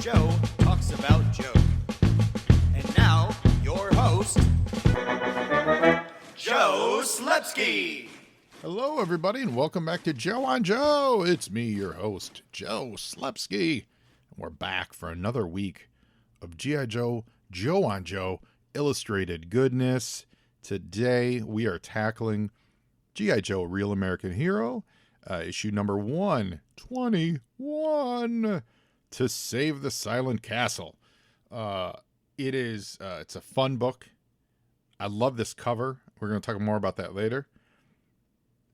Joe talks about Joe. And now, your host, Joe Slepsky. Hello, everybody, and welcome back to Joe on Joe. It's me, your host, Joe Slepsky. And we're back for another week of G.I. Joe, Joe on Joe, Illustrated goodness. Today, we are tackling G.I. Joe, Real American Hero, issue number 121, To Save the Silent Castle. It's a fun book. I love this cover. We're going to talk more about that later.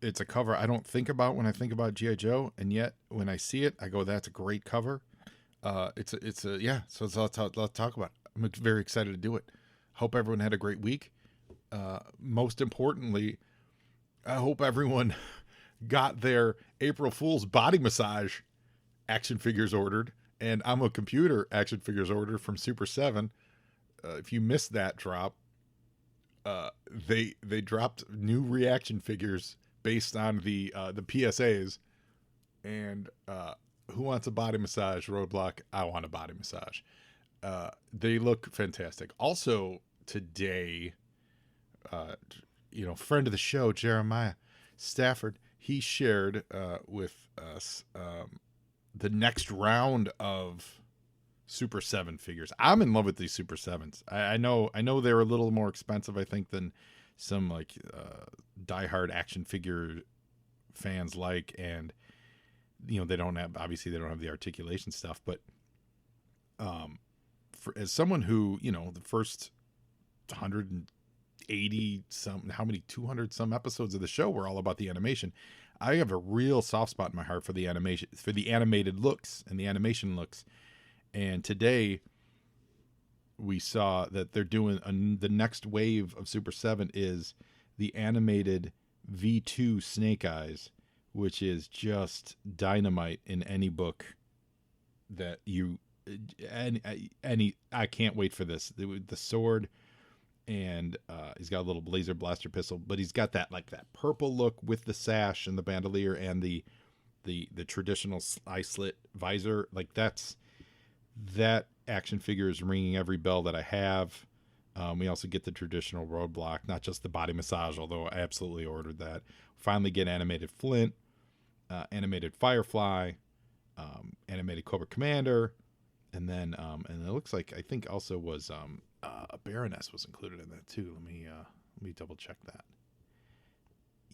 It's a cover I don't think about when I think about G.I. Joe, and yet when I see it, I go, that's a great cover. So let's talk about it. I'm very excited to do it. Hope everyone had a great week. Most importantly, I hope everyone got their April Fool's body massage action figures ordered, and I'm a computer action figures ordered from Super 7. If you missed that drop, they dropped new reaction figures based on the PSAs, and who wants a body massage? Roadblock, I want a body massage. They look fantastic. Also today, friend of the show, Jeremiah Stafford, he shared with us the next round of Super 7 figures. I'm in love with these Super 7s. I know they're a little more expensive, I think, than some diehard action figure fans like, and they don't have the articulation stuff, but as someone who the first 180 some, how many 200 some episodes of the show were all about the animation, I have a real soft spot in my heart for the animation, for the animated looks and the animation looks. And today we saw that they're doing the next wave of Super 7 is the animated V2 Snake Eyes, which is just dynamite in any book that I can't wait for this. The sword, and he's got a little laser blaster pistol, but he's got that purple look with the sash and the bandolier and the traditional eye slit visor. That action figure is ringing every bell that I have. We also get the traditional Roadblock, not just the body massage, although I absolutely ordered that. Finally get animated Flint, animated Firefly, animated Cobra Commander, and then and it looks like I think also was a Baroness was included in that too. Let me double check that.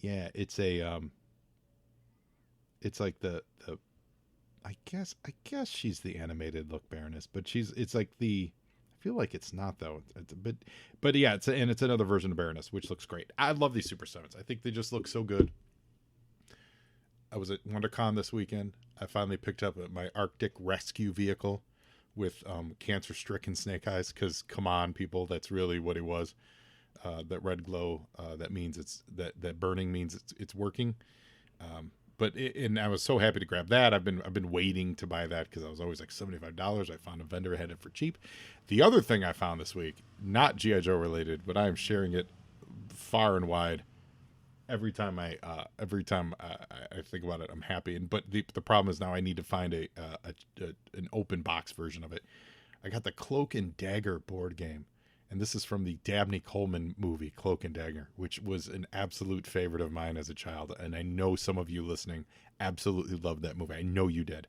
Yeah, it's like the I guess she's the animated look Baroness, but I feel like it's not though. It's a bit, but yeah, it's another version of Baroness, which looks great. I love these Super 7s. I think they just look so good. I was at WonderCon this weekend. I finally picked up my Arctic rescue vehicle with cancer-stricken Snake Eyes, because come on, people, that's really what he was. That red glow, that means that burning means it's working. And I was so happy to grab that. I've been waiting to buy that because I was always like $75. I found a vendor had it for cheap. The other thing I found this week, not G.I. Joe related, but I am sharing it far and wide. Every time I think about it, I'm happy. But the problem is now I need to find an open box version of it. I got the Cloak and Dagger board game. And this is from the Dabney Coleman movie, Cloak and Dagger, which was an absolute favorite of mine as a child. And I know some of you listening absolutely loved that movie. I know you did.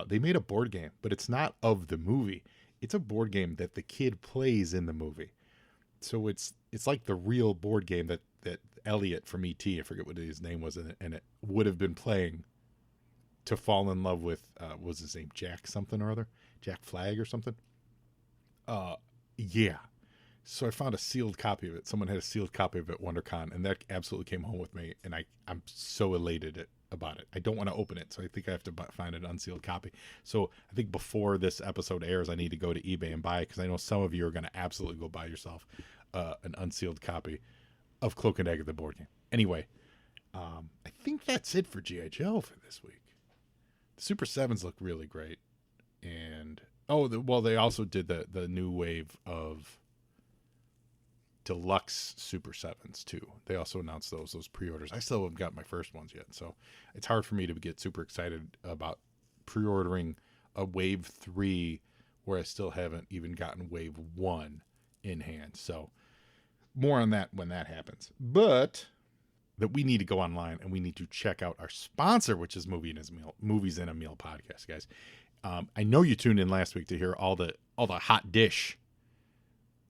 They made a board game, but it's not of the movie. It's a board game that the kid plays in the movie. So it's like the real board game that Elliot from E.T., I forget what his name was, and it would have been playing to fall in love with, what was his name? Jack something or other? Jack Flag or something? Yeah. So I found a sealed copy of it. Someone had a sealed copy of it at WonderCon, and that absolutely came home with me, and I'm so elated about it. I don't want to open it, so I think I have to find an unsealed copy. So I think before this episode airs, I need to go to eBay and buy it, because I know some of you are going to absolutely go buy yourself an unsealed copy of Cloak and Dagger, the board game. Anyway, I think that's it for G.I. Joe for this week. The Super 7s look really great, and they also did the new wave of deluxe Super 7s too. They also announced those pre-orders. I still haven't got my first ones yet, so it's hard for me to get super excited about pre-ordering a wave 3 where I still haven't even gotten wave 1 in hand. So more on that when that happens. But that we need to go online and we need to check out our sponsor, which is Movies in a Meal podcast, guys. I know you tuned in last week to hear all the hot dish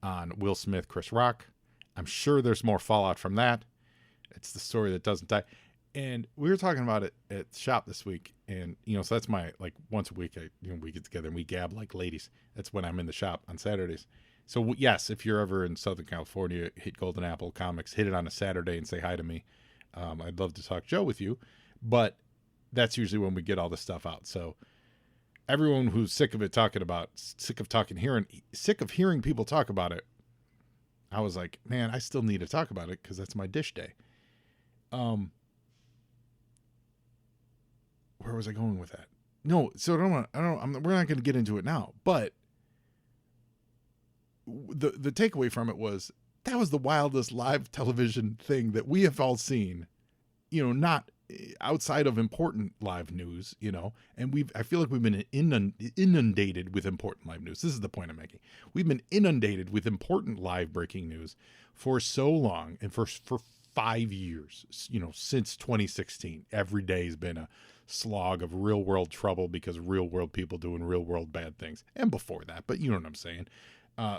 on Will Smith, Chris Rock. I'm sure there's more fallout from that. It's the story that doesn't die. And we were talking about it at the shop this week. And, so that's my, like, once a week, we get together and we gab like ladies. That's when I'm in the shop on Saturdays. So, yes, if you're ever in Southern California, hit Golden Apple Comics, hit it on a Saturday and say hi to me. I'd love to talk Joe with you. But that's usually when we get all this stuff out. So everyone who's sick of hearing people talk about it, I was like, man, I still need to talk about it because that's my dish day. Where was I going with that? No, so we're not going to get into it now, but the takeaway from it was that was the wildest live television thing that we have all seen, not outside of important live news, and I feel like we've been inundated with important live news. This is the point I'm making. We've been inundated with important live breaking news for so long, and for 5 years, since 2016. Every day has been a slog of real world trouble because real world people doing real world bad things, and before that, but you know what I'm saying.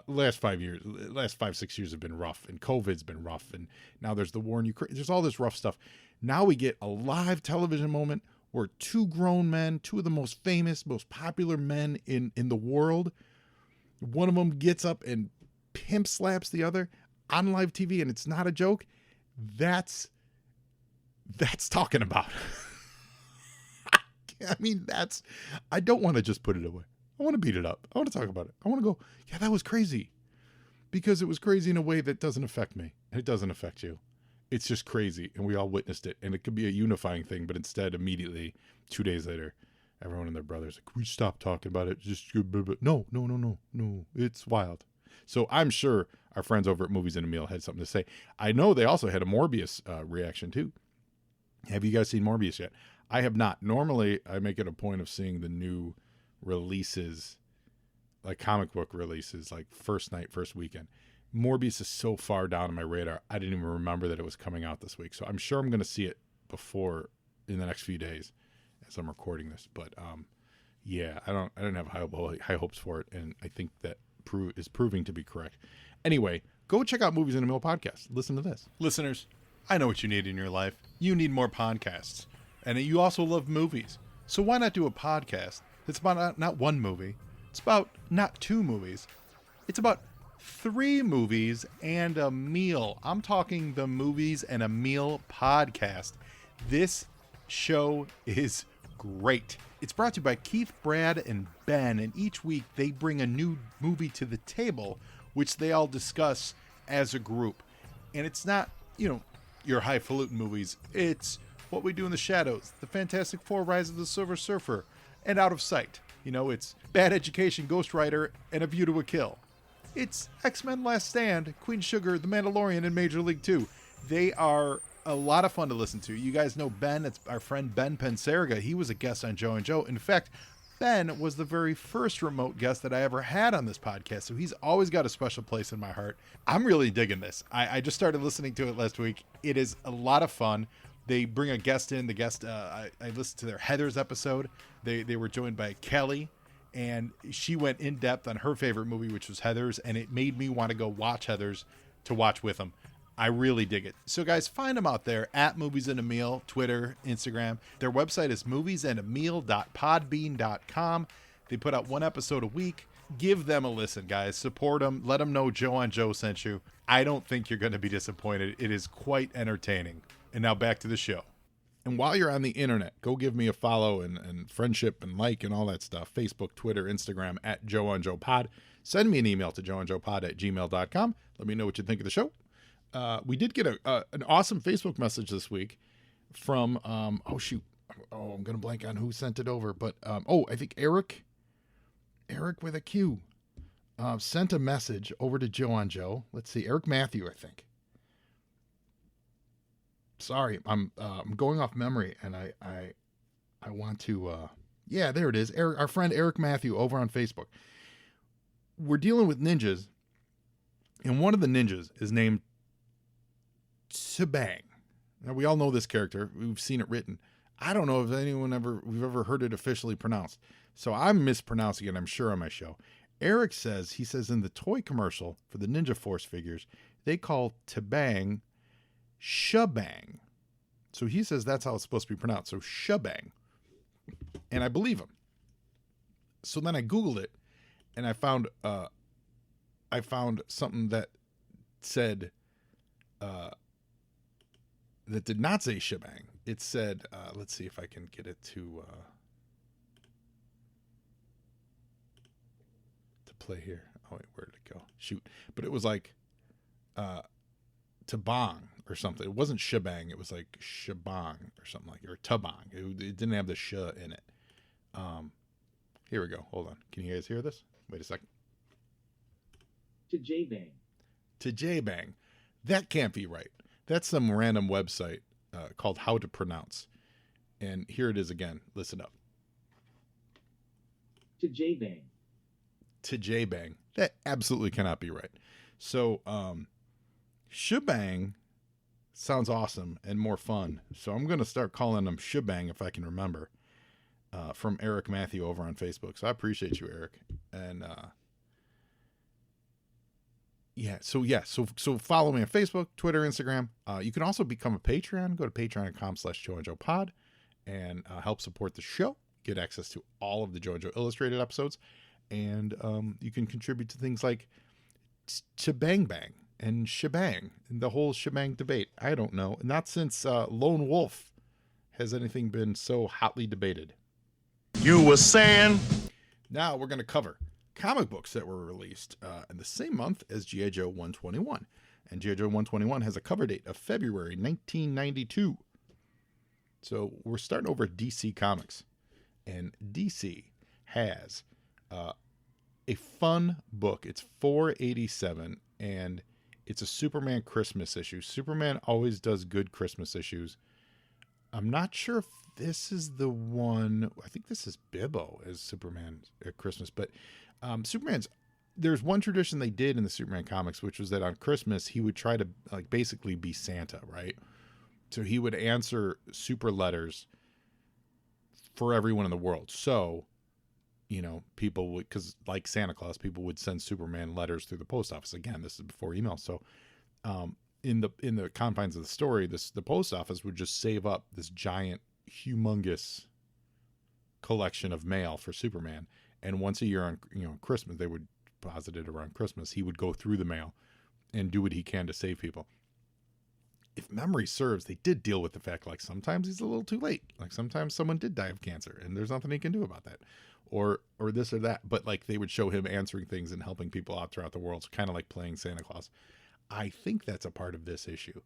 Last 5-6 years have been rough, and COVID's been rough, and now there's the war in Ukraine. There's all this rough stuff. Now we get a live television moment where two grown men, two of the most famous, most popular men in the world, one of them gets up and pimp slaps the other on live TV, and it's not a joke. That's talking about. I mean, I don't want to just put it away. I want to beat it up. I want to talk about it. I want to go, yeah, that was crazy. Because it was crazy in a way that doesn't affect me. It doesn't affect you. It's just crazy. And we all witnessed it. And it could be a unifying thing. But instead, immediately, 2 days later, everyone and their brothers like, can we stop talking about it? Just no. It's wild. So I'm sure our friends over at Movies in a Meal had something to say. I know they also had a Morbius reaction too. Have you guys seen Morbius yet? I have not. Normally, I make it a point of seeing the new releases, like comic book releases, like first night, first weekend. Morbius is so far down on my radar, I didn't even remember that it was coming out this week. So I'm sure I'm going to see it in the next few days as I'm recording this. But yeah, I didn't have high hopes for it, and I think that is proving to be correct. Anyway, go check out Movies in a Meal podcast. Listen to this. Listeners, I know what you need in your life. You need more podcasts. And you also love movies. So why not do a podcast that's about not one movie? It's about not 2 movies. It's about 3 movies and a meal. I'm talking the Movies and a Meal podcast. This show is great. It's brought to you by Keith, Brad, and Ben. And each week they bring a new movie to the table, which they all discuss as a group. And it's not, your highfalutin movies. It's What We Do in the Shadows, The Fantastic Four, Rise of the Silver Surfer, and Out of Sight. It's Bad Education, Ghost Rider, and A View to a Kill. It's X-Men Last Stand, Queen Sugar, The Mandalorian, and Major League 2. They are a lot of fun to listen to. You guys know Ben. It's our friend Ben Pensarga. He was a guest on Joe and Joe. In fact, Ben was the very first remote guest that I ever had on this podcast, so he's always got a special place in my heart. I'm really digging this. I just started listening to it last week. It is a lot of fun. They bring a guest in. The guest, I listened to their Heathers episode. They were joined by Kelly, and she went in depth on her favorite movie, which was Heathers, and it made me want to go watch Heathers to watch with them. I really dig it. So guys, find them out there at Movies and a Meal, Twitter, Instagram. Their website is moviesandameal.podbean.com. They put out 1 episode a week. Give them a listen, guys. Support them. Let them know Joe on Joe sent you. I don't think you're going to be disappointed. It is quite entertaining. And now back to the show. And while you're on the internet, go give me a follow and friendship and like and all that stuff. Facebook, Twitter, Instagram at Joe on Joe Pod. Send me an email to joeonjoepod@gmail.com. Let me know what you think of the show. We did get an awesome Facebook message this week from, I'm going to blank on who sent it over, but, I think Eric with a Q, sent a message over to Joe on Joe. Let's see, Eric Matthew, I think. Sorry, I'm going off memory, and I want to Yeah, there it is. Eric, our friend Eric Matthew over on Facebook. We're dealing with ninjas, and one of the ninjas is named Shebang. Now, we all know this character. We've seen it written. I don't know if we've ever heard it officially pronounced. So I'm mispronouncing it, I'm sure, on my show. Eric says, in the toy commercial for the Ninja Force figures, they call Tabang Shebang. So he says that's how it's supposed to be pronounced. So Shebang. And I believe him. So then I Googled it, and I found something that said that did not say shebang. It said, let's see if I can get it to play here. Oh wait, where did it go? Shoot. But it was like tabang or something. It wasn't shebang. It was like shebang or something like, or tabang. It didn't have the sh in it. Here we go. Hold on. Can you guys hear this? Wait a second. To J-Bang. To J-Bang. That can't be right. That's some random website called How to Pronounce. And here it is again. Listen up. To J-Bang. To J-Bang. That absolutely cannot be right. So, shebang sounds awesome and more fun. So I'm going to start calling them shebang if I can remember. From Eric Matthew over on Facebook. So I appreciate you, Eric. And so follow me on Facebook, Twitter, Instagram. You can also become a Patreon. Go to patreon.com/JoeandJoePod and help support the show. Get access to all of the Joe and Joe Illustrated episodes. And you can contribute to things like Shebang Bang and Shebang and the whole shebang debate. I don't know. Not since Lone Wolf has anything been so hotly debated. You were saying? Now we're going to cover comic books that were released in the same month as G.I. Joe 121. And G.I. Joe 121 has a cover date of February 1992. So we're starting over at DC Comics. And DC has a fun book. It's 487, and it's a Superman Christmas issue. Superman always does good Christmas issues. I'm not sure if this is the one. I think this is Bibbo as Superman at Christmas. But there's one tradition they did in the Superman comics, which was that on Christmas he would try to like basically be Santa, right? So he would answer super letters for everyone in the world. So, people would, because like Santa Claus, people would send Superman letters through the post office. Again, this is before email. So, in the confines of the story, the post office would just save up this giant, humongous collection of mail for Superman. And once a year on Christmas, they would deposit it around Christmas. He would go through the mail and do what he can to save people. If memory serves, they did deal with the fact like sometimes he's a little too late. Like sometimes someone did die of cancer and there's nothing he can do about that. Or this or that. But like they would show him answering things and helping people out throughout the world. So kind of like playing Santa Claus. I think that's a part of this issue.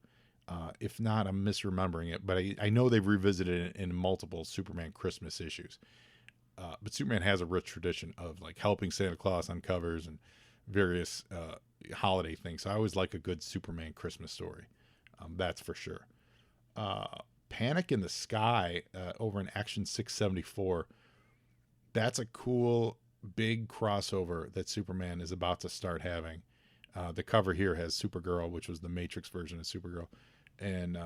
If not, I'm misremembering it. But I know they've revisited it in multiple Superman Christmas issues. But Superman has a rich tradition of like helping Santa Claus on covers and various holiday things. So I always like a good Superman Christmas story. That's for sure. Panic in the Sky over in Action 674. That's a cool big crossover that Superman is about to start having. The cover here has Supergirl, which was the Matrix version of Supergirl. And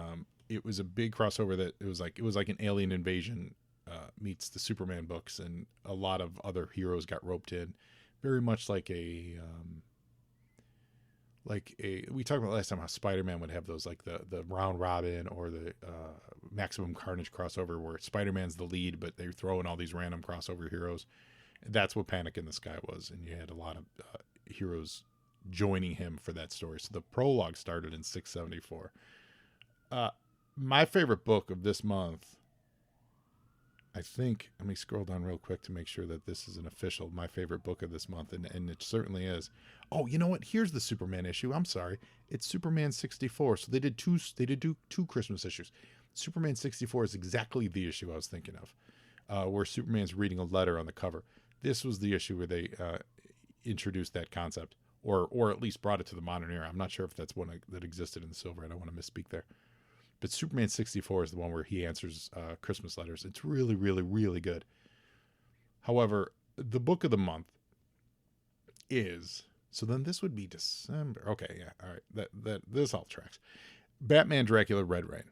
it was a big crossover that it was like an alien invasion meets the Superman books, and a lot of other heroes got roped in. Very much like we talked about last time how Spider-Man would have those like the Round Robin or the Maximum Carnage crossover where Spider-Man's the lead, but they throw in all these random crossover heroes. That's what Panic in the Sky was, and you had a lot of heroes joining him for that story. So the prologue started in 674. My favorite book of this month, I think, let me scroll down real quick to make sure that this is an official, my favorite book of this month, and it certainly is. Oh, you know what? Here's the Superman issue. I'm sorry. It's Superman 64. So they did two Christmas issues. Superman 64 is exactly the issue I was thinking of, where Superman's reading a letter on the cover. This was the issue where they introduced that concept, or at least brought it to the modern era. I'm not sure if that's one that existed in the Silver. I don't want to misspeak there. But Superman 64 is the one where he answers Christmas letters. It's really, really, really good. However, the book of the month is, so then this would be December. Okay, yeah, all right. This all tracks. Batman Dracula Red Rain.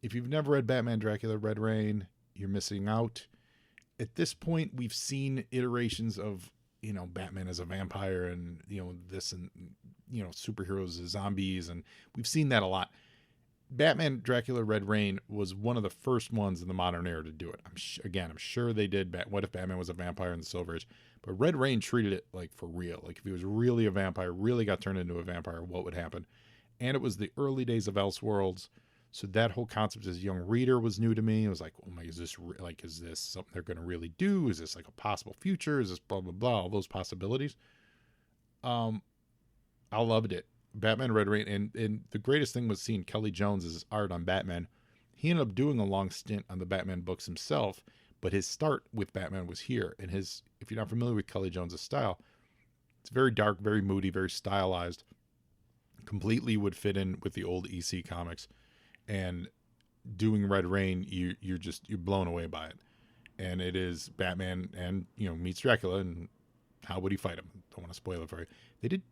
If you've never read Batman Dracula Red Rain, you're missing out. At this point, we've seen iterations of, Batman as a vampire and, this and, superheroes as zombies. And we've seen that a lot. Batman Dracula Red Rain was one of the first ones in the modern era to do it. I'm sure they did. What if Batman was a vampire in the Silver Age? But Red Rain treated it like for real. Like if he was really a vampire, really got turned into a vampire, what would happen? And it was the early days of Elseworlds. So that whole concept as a young reader was new to me. It was like, oh my, is this something they're going to really do? Is this like a possible future? Is this blah, blah, blah, all those possibilities? I loved it. Batman Red Rain. And the greatest thing was seeing Kelly Jones's art on Batman. He ended up doing a long stint on the Batman books himself, but his start with Batman was here. And if you're not familiar with Kelly Jones's style, it's very dark, very moody, very stylized, completely would fit in with the old EC comics. And doing Red Rain, you're blown away by it. And it is Batman and, meets Dracula, and how would he fight him? Don't want to spoil it for you. They did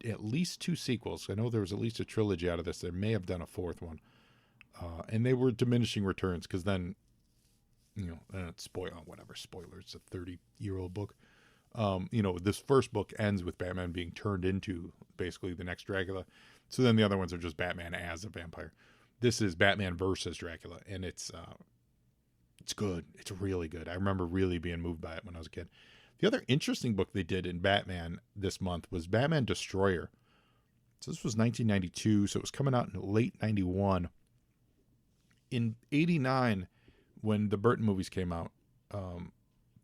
at least 2 sequels. I know there was at least a trilogy out of this. They may have done a 4th one. And they were diminishing returns because then, spoilers, it's a 30-year-old book. This first book ends with Batman being turned into basically the next Dracula. So then the other ones are just Batman as a vampire. This is Batman versus Dracula, and it's good. It's really good. I remember really being moved by it when I was a kid. The other interesting book they did in Batman this month was Batman Destroyer. So this was 1992, so it was coming out in late 91. In 89, when the Burton movies came out,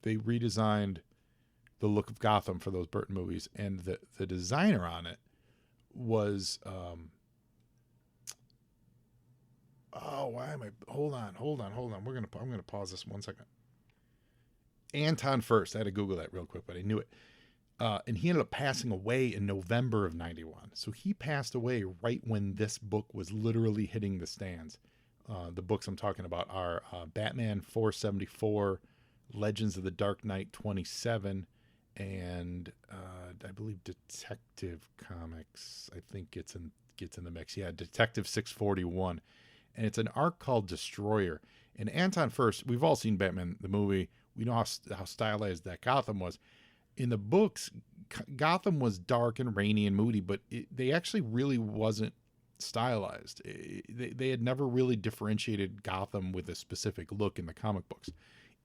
they redesigned the look of Gotham for those Burton movies, and the designer on it was hold on. I'm gonna pause this 1 second. Anton Furst. I had to Google that real quick, but I knew it. And he ended up passing away in November of 91. So he passed away right when this book was literally hitting the stands. The books I'm talking about are Batman 474, Legends of the Dark Knight 27, and I believe Detective Comics. I think gets in the mix. Yeah, Detective 641. And it's an arc called Destroyer. And Anton Furst, we've all seen Batman, the movie. We know how stylized that Gotham was. In the books, Gotham was dark and rainy and moody, but they actually really wasn't stylized. They had never really differentiated Gotham with a specific look in the comic books.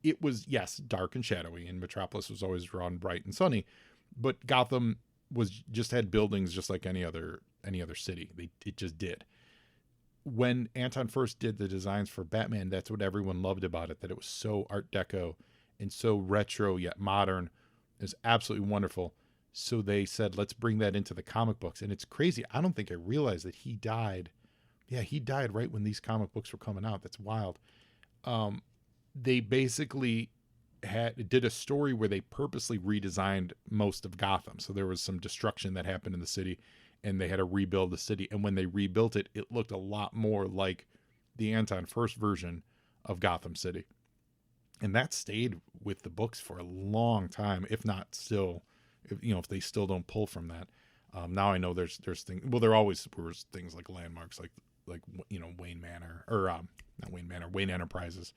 It was, yes, dark and shadowy, and Metropolis was always drawn bright and sunny, but Gotham just had buildings just like any other city. It just did. When Anton Furst did the designs for Batman, that's what everyone loved about it, that it was so Art Deco and so retro yet modern. It was absolutely wonderful. So they said, let's bring that into the comic books. And it's crazy. I don't think I realized that he died. Yeah, he died right when these comic books were coming out. That's wild. They basically did a story where they purposely redesigned most of Gotham. So there was some destruction that happened in the city, and they had to rebuild the city. And when they rebuilt it, it looked a lot more like the Anton Furst version of Gotham City. And that stayed with the books for a long time, if not still, if they still don't pull from that. Now I know there's things, well, there always were things like landmarks, like Wayne Manor, or not Wayne Manor, Wayne Enterprises.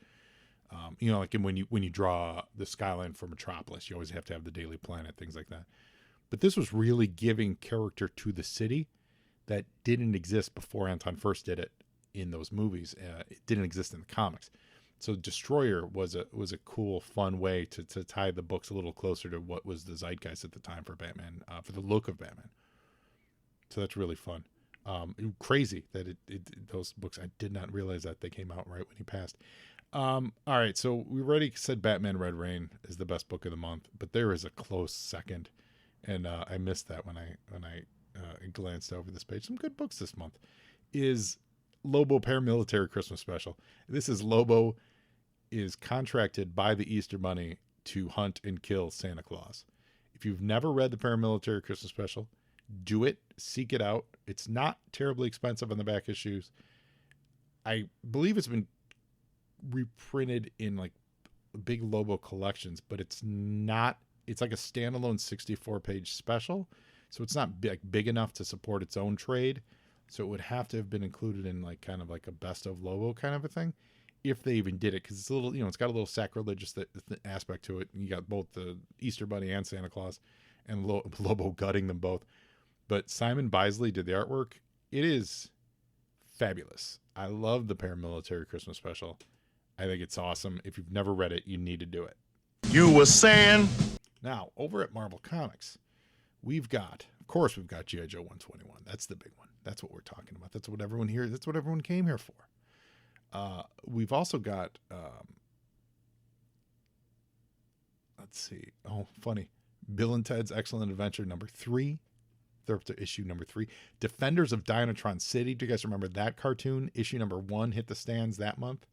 Like when you draw the skyline for Metropolis, you always have to have the Daily Planet, things like that. But this was really giving character to the city that didn't exist before Anton Furst did it in those movies. It didn't exist in the comics. So Destroyer was a cool, fun way to tie the books a little closer to what was the zeitgeist at the time for Batman, for the look of Batman. So that's really fun. Crazy that those books, I did not realize that they came out right when he passed. All right, so we already said Batman Red Rain is the best book of the month, but there is a close second, and I missed that when I glanced over this page. Some good books this month is Lobo Paramilitary Christmas Special. This is Lobo is contracted by the Easter Bunny to hunt and kill Santa Claus. If you've never read the Paramilitary Christmas Special, do it. Seek it out. It's not terribly expensive on the back issues. I believe it's been reprinted in like big Lobo collections, but it's not. It's like a standalone 64-page special, so it's not big enough to support its own trade. So it would have to have been included in like kind of like a best of Lobo kind of a thing, if they even did it, because it's a little, it's got a little sacrilegious aspect to it. You got both the Easter Bunny and Santa Claus, and Lobo gutting them both. But Simon Bisley did the artwork. It is fabulous. I love the Paramilitary Christmas special. I think it's awesome. If you've never read it, you need to do it. You were saying? Now, over at Marvel Comics, we've got G.I. Joe 121. That's the big one. That's what we're talking about. That's what everyone came here for. We've also got, let's see. Oh, funny. Bill and Ted's Excellent Adventure #3. They're up to issue #3. Defenders of Dynatron City. Do you guys remember that cartoon? Issue #1 hit the stands that month.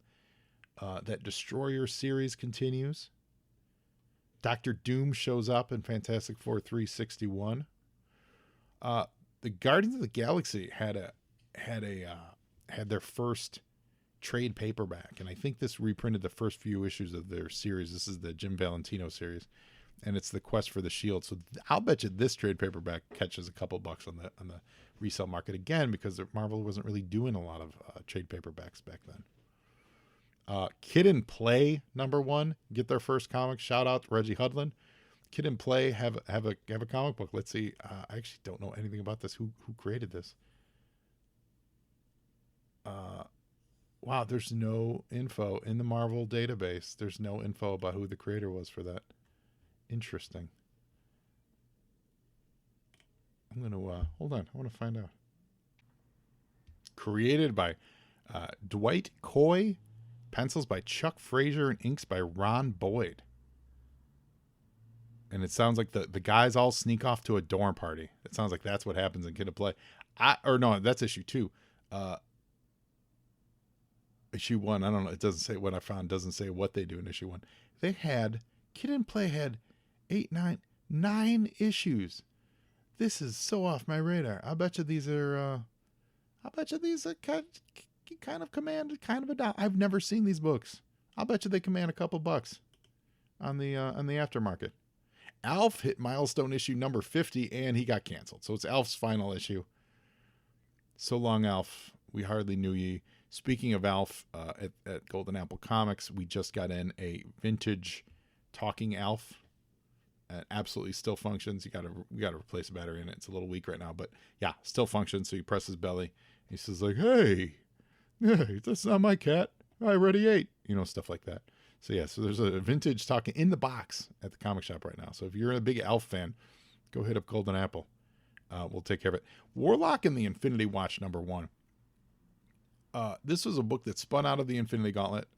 That Destroyer series continues. Dr. Doom shows up in Fantastic Four 361. The Guardians of the Galaxy had their first trade paperback, and I think this reprinted the first few issues of their series. This is the Jim Valentino series, and it's the Quest for the Shield. So I'll bet you this trade paperback catches a couple bucks on the resale market again, because Marvel wasn't really doing a lot of trade paperbacks back then. Kid and Play #1 get their first comic. Shout out to Reggie Hudlin. Kid and Play have a comic book. Let's see. I actually don't know anything about this. Who created this? Wow, there's no info in the Marvel database. There's no info about who the creator was for that. Interesting. I'm going to, hold on. I want to find out. Created by Dwight Coy, pencils by Chuck Frazier, and inks by Ron Boyd. And it sounds like the guys all sneak off to a dorm party. It sounds like that's what happens in Kid and Play. Or no, that's issue 2. Issue 1, I don't know. It doesn't say what I found. Doesn't say what they do in issue 1. Kid and Play had 9 issues. This is so off my radar. I bet you these are kind of command kind of a dollar. I've never seen these books. I'll bet you they command a couple bucks on the aftermarket. Alf hit milestone issue #50, and he got canceled. So it's Alf's final issue. So long, Alf. We hardly knew ye. Speaking of Alf, at Golden Apple Comics, we just got in a vintage talking Alf. Absolutely still functions. We got to replace a battery in it. It's a little weak right now, but yeah, still functions. So you press his belly. He says like, "Hey, that's not my cat. I already ate." Stuff like that. So yeah, so there's a vintage talking in the box at the comic shop right now. So if you're a big Alf fan, go hit up Golden Apple. We'll take care of it. Warlock and the Infinity Watch #1. This was a book that spun out of the Infinity Gauntlet.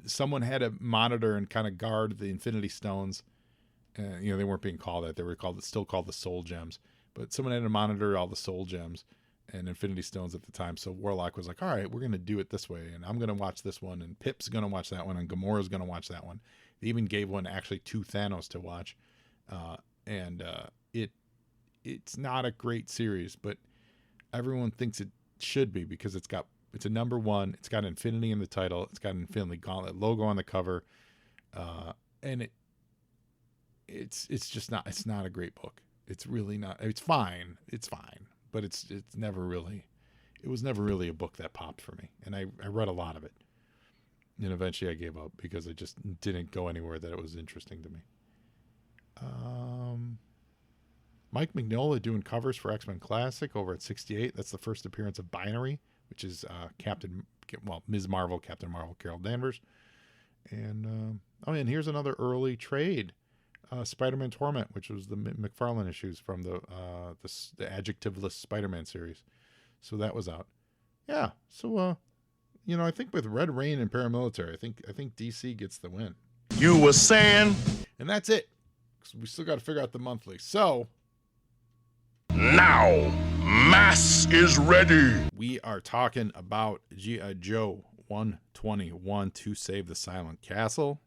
Someone had to monitor and kind of guard the Infinity Stones. They weren't being called that. They were still called the Soul Gems. But someone had to monitor all the Soul Gems and Infinity Stones at the time. So Warlock was like, all right, we're going to do it this way. And I'm going to watch this one. And Pip's going to watch that one. And Gamora's going to watch that one. They even gave one actually to Thanos to watch. It's not a great series, but everyone thinks it should be, because it's a #1. It's got Infinity in the title. It's got an Infinity Gauntlet logo on the cover. And it's just not, it's not a great book. It's really not. It's fine. But it was never really a book that popped for me. And I read a lot of it. And eventually I gave up because it just didn't go anywhere that it was interesting to me. Mike Mignola doing covers for X-Men Classic over at 68. That's the first appearance of Binary, which is Ms. Marvel, Captain Marvel, Carol Danvers. And and here's another early trade. Spider-Man Torment, which was the McFarlane issues from the adjectiveless Spider-Man series. So that was out. Yeah. So I think with Red Rain and Paramilitary, I think DC gets the win. You were saying? And that's it. We still got to figure out the monthly. So Now, mass is ready. we are talking about G.I. Joe 121 to Save the Silent Castle.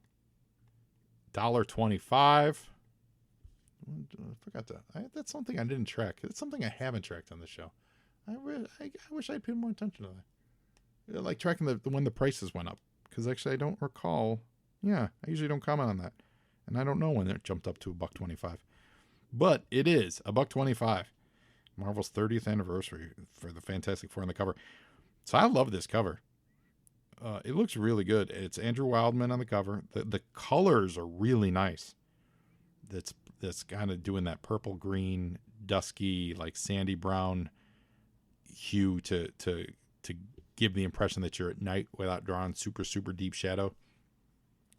$1.25. I forgot that's something I didn't track. It's something I haven't tracked on the show. I wish I'd paid more attention to that. Like tracking the when the prices went up, because actually I don't recall Yeah, I usually don't comment on that. And I don't know when it jumped up to $1.25. But it is $1.25. Marvel's 30th anniversary for the Fantastic Four on the cover. So I love this cover. It looks really good. It's Andrew Wildman on the cover. The colors are really nice. That's kind of doing that purple green, dusky, like sandy brown hue to give the impression that you're at night without drawing super, super deep shadow.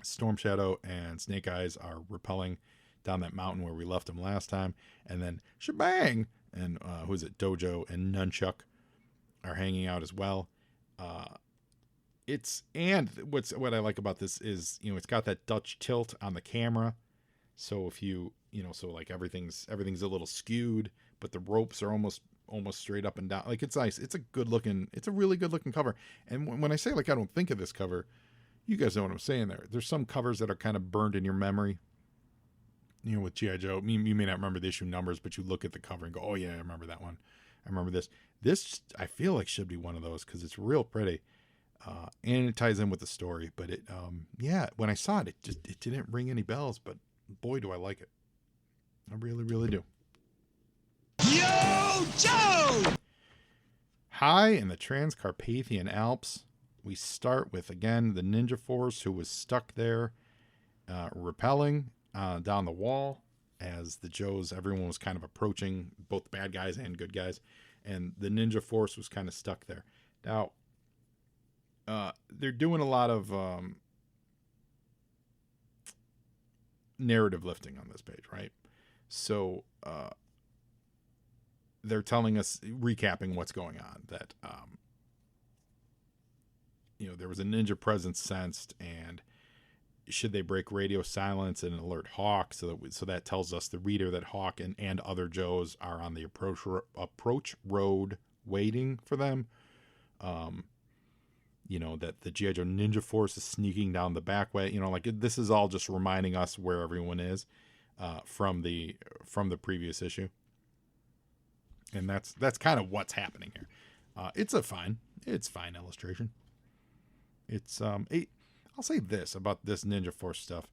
Storm Shadow and Snake Eyes are rappelling down that mountain where we left them last time. And then shebang! And who is it? Dojo and Nunchuck are hanging out as well. What I like about this is, it's got that Dutch tilt on the camera. So if like everything's a little skewed, but the ropes are almost straight up and down. Like, it's nice. It's a really good looking cover. And when I say, like, I don't think of this cover, you guys know what I'm saying there. There's some covers that are kind of burned in your memory. With G.I. Joe, you may not remember the issue numbers, but you look at the cover and go, oh yeah, I remember that one. I remember this. This, I feel like, should be one of those because it's real pretty. And it ties in with the story. But when I saw it, it didn't ring any bells, but boy, do I like it. I really, really do. Yo, Joe! High in the Transcarpathian Alps, we start with, again, the Ninja Force who was stuck there, rappelling down the wall as everyone was kind of approaching, both bad guys and good guys, and the Ninja Force was kind of stuck there. Now, they're doing a lot of narrative lifting on this page, right? So they're telling us, recapping what's going on, that there was a ninja presence sensed, and should they break radio silence and alert Hawk, so that tells us, the reader, that Hawk and other Joes are on the approach road waiting for them. That the G.I. Joe Ninja Force is sneaking down the back way. This is all just reminding us where everyone is from the previous issue. And that's kind of what's happening here. It's fine illustration. It's I'll say this about this Ninja Force stuff,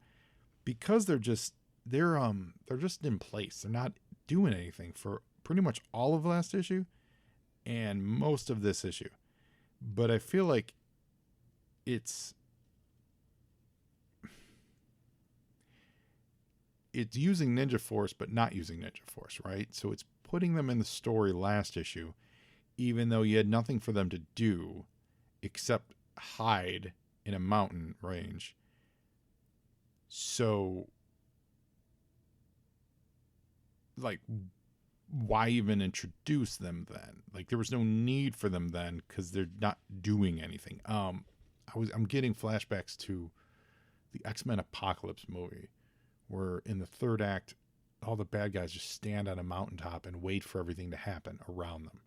because they're just in place. They're not doing anything for pretty much all of last issue and most of this issue. But I feel like it's using Ninja Force but not using Ninja Force, right? So it's putting them in the story last issue, even though you had nothing for them to do except hide in a mountain range. So, like, why even introduce them then? Like, there was no need for them then, because they're not doing anything. I'm getting flashbacks to the X-Men Apocalypse movie, where in the third act, all the bad guys just stand on a mountaintop and wait for everything to happen around them,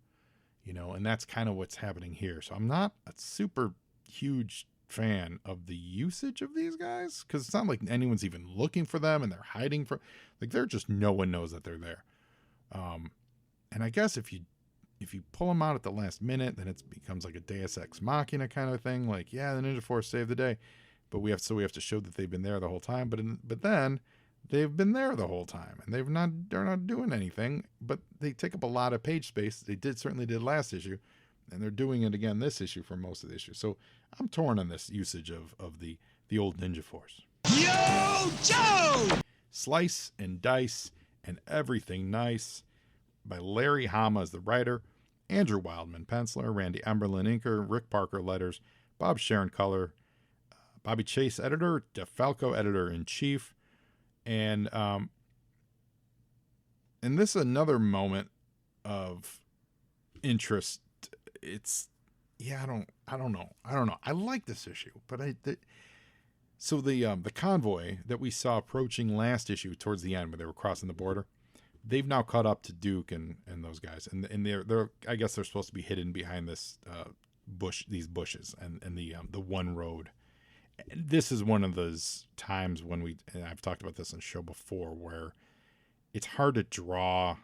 and that's kind of what's happening here. So I'm not a super huge fan of the usage of these guys, because it's not like anyone's even looking for them and they're hiding they're just, no one knows that they're there. And I guess if you pull them out at the last minute, then it becomes like a Deus Ex Machina kind of thing. Like, yeah, the Ninja Force saved the day, but we have to show that they've been there the whole time. But then they've been there the whole time, and they're not doing anything, but they take up a lot of page space. They certainly did last issue, and they're doing it again this issue for most of the issue. So I'm torn on this usage of the old Ninja Force. Yo, Joe! Slice and Dice and Everything Nice by Larry Hama as the writer, Andrew Wildman penciler, Randy Emberlin inker, Rick Parker letters, Bob Sharon color, Bobby Chase editor, DeFalco editor-in-chief. And this is another moment of interest. It's, I don't know. I like this issue, but so the convoy that we saw approaching last issue towards the end, where they were crossing the border, they've now caught up to Duke and those guys, and they're I guess they're supposed to be hidden behind this these bushes and the one road. And this is one of those times when and I've talked about this on the show before, where it's hard to draw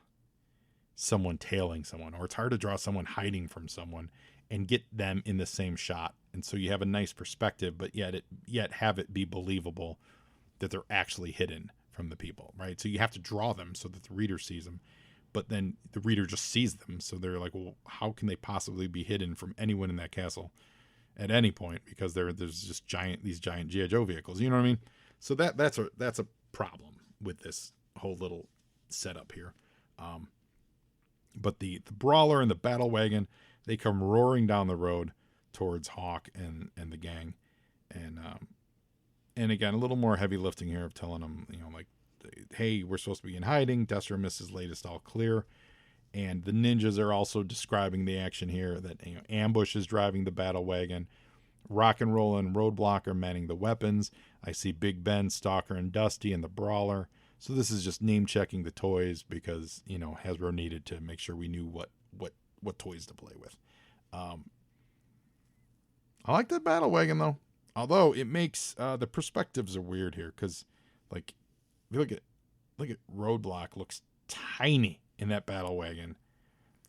someone tailing someone, or it's hard to draw someone hiding from someone and get them in the same shot And so you have a nice perspective, but yet have it be believable that they're actually hidden from the people, right? So you have to draw them so that the reader sees them, but then the reader just sees them. So they're like, well, how can they possibly be hidden from anyone in that castle at any point? Because there's just these giant G.I. Joe vehicles, you know what I mean? So that's a problem with this whole little setup here. But the brawler and the battle wagon, they come roaring down the road towards Hawk and the gang. And again, a little more heavy lifting here of telling them, like, hey, we're supposed to be in hiding. Destro misses latest all clear. And the ninjas are also describing the action here that, Ambush is driving the battle wagon. Rock and Roll and Roadblock are manning the weapons. I see Big Ben, Stalker, and Dusty and the brawler. So this is just name checking the toys because, Hasbro needed to make sure we knew what toys to play with. I like that battle wagon though. Although it makes the perspectives are weird here because, like, if you look at Roadblock, looks tiny in that battle wagon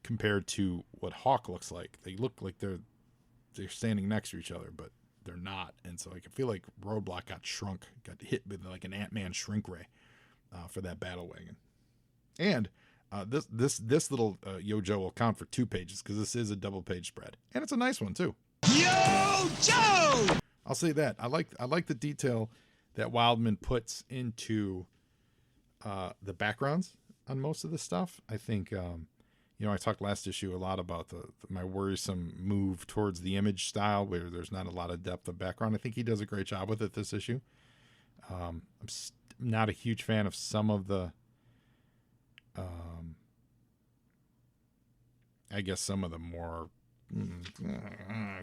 compared to what Hawk looks like. They look like they're standing next to each other, but they're not. And so I feel like Roadblock got hit with like an Ant-Man shrink ray for that battle wagon. And this little Yo Joe will count for 2 pages because this is a double page spread, and it's a nice one too. Yo Joe! I'll say that. I like the detail that Wildman puts into the backgrounds on most of the stuff. I think, I talked last issue a lot about my worrisome move towards the image style where there's not a lot of depth of background. I think he does a great job with it this issue. I'm not a huge fan of some of the, I guess some of the more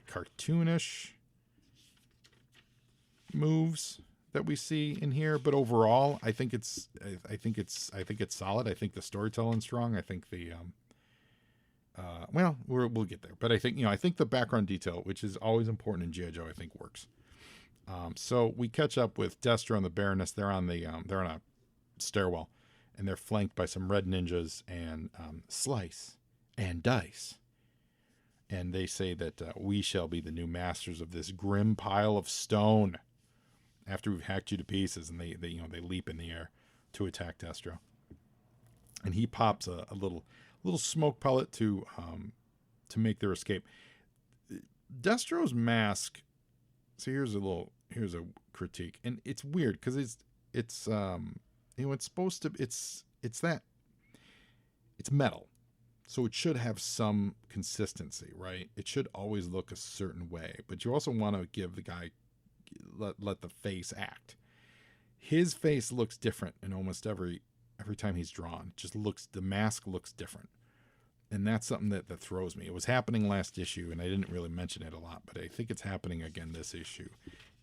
cartoonish moves that we see in here, but overall I think it's solid. I think the storytelling's strong. I think the we'll get there, but I think the background detail, which is always important in G.I. Joe, I think works. So we catch up with Destro and the Baroness. They're on a stairwell, and they're flanked by some red ninjas and Slice and Dice. And they say that we shall be the new masters of this grim pile of stone after we've hacked you to pieces. And they leap in the air to attack Destro. And he pops a little smoke pellet to make their escape. Destro's mask. So here's a critique, and it's weird because it's supposed to it's metal. So it should have some consistency, right? It should always look a certain way, but you also want to give the guy, let the face act. His face looks different in almost every time he's drawn. The mask looks different. And that's something that throws me. It was happening last issue, and I didn't really mention it a lot, but I think it's happening again this issue,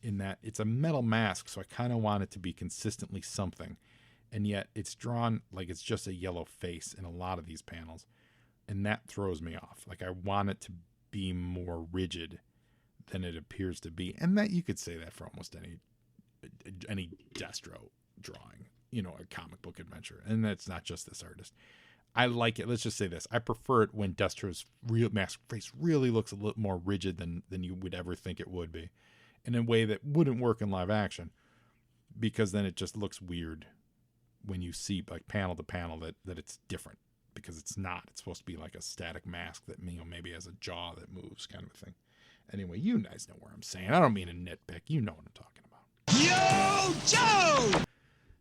in that it's a metal mask, so I kind of want it to be consistently something. And yet it's drawn like it's just a yellow face in a lot of these panels. And that throws me off. Like, I want it to be more rigid than it appears to be. And that you could say that for almost any Destro drawing, a comic book adventure. And that's not just this artist. I like it. Let's just say this. I prefer it when Destro's real mask face really looks a little more rigid than you would ever think it would be. In a way that wouldn't work in live action. Because then it just looks weird when you see, like, panel to panel that it's different. Because it's not. It's supposed to be like a static mask that maybe has a jaw that moves, kind of a thing. Anyway, you guys know what I'm saying. I don't mean to nitpick. You know what I'm talking about. Yo Joe!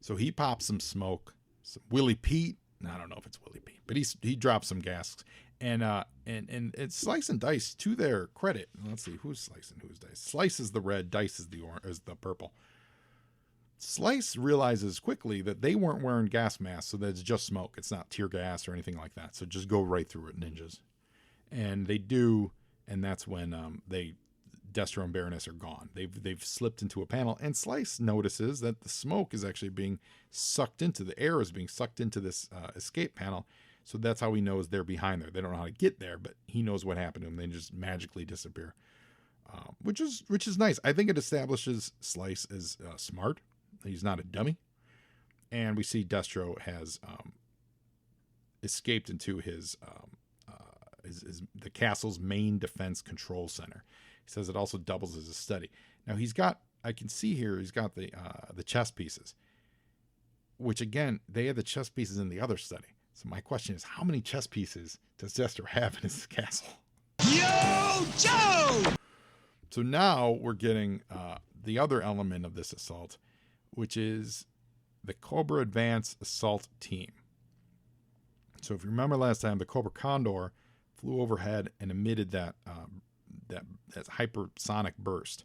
So he pops some smoke. Some Willie Pete. I don't know if it's Willie Pete, but he drops some gas. And it's Slice and Dice, to their credit. Let's see, who's Slice and who's Dice? Slice is the red, Dice is the purple. Slice realizes quickly that they weren't wearing gas masks, so that it's just smoke. It's not tear gas or anything like that. So just go right through it, ninjas. And they do, and that's when Destro and Baroness are gone. They've slipped into a panel, and Slice notices that the smoke is actually being sucked into, the air is being sucked into this escape panel. So that's how he knows they're behind there. They don't know how to get there, but he knows what happened to them. They just magically disappear, which is nice. I think it establishes Slice as smart. He's not a dummy. And we see Destro has escaped into the castle's main defense control center. He says it also doubles as a study. Now I can see here he's got the chess pieces, which again, they had the chess pieces in the other study. So my question is, how many chess pieces does Destro have in his castle? Yo, Joe! So now we're getting the other element of this assault, which is the Cobra Advance Assault Team. So if you remember last time, the Cobra Condor flew overhead and emitted that hypersonic burst,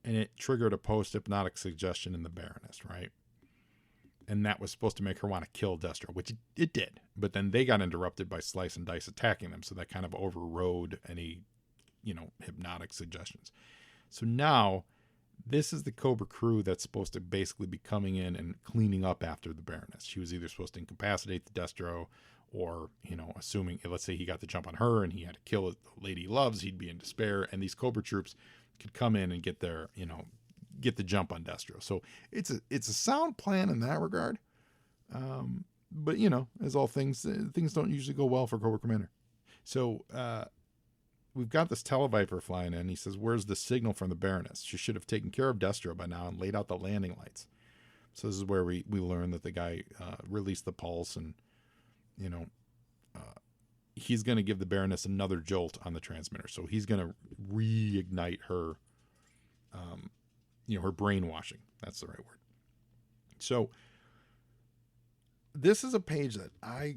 and it triggered a post-hypnotic suggestion in the Baroness, right? And that was supposed to make her want to kill Destro, which it did. But then they got interrupted by Slice and Dice attacking them, so that kind of overrode any, hypnotic suggestions. So now, this is the Cobra crew that's supposed to basically be coming in and cleaning up after the Baroness. She was either supposed to incapacitate the Destro, or, assuming, let's say he got the jump on her and he had to kill the lady he loves, he'd be in despair, and these Cobra troops could come in and get their, get the jump on Destro. So it's a sound plan in that regard. But as all things don't usually go well for Cobra Commander. So we've got this Televiper flying in. He says, "Where's the signal from the Baroness? She should have taken care of Destro by now and laid out the landing lights." So this is where we learn that the guy released the pulse, and he's going to give the Baroness another jolt on the transmitter. So he's going to reignite her her brainwashing. That's the right word. So this is a page that I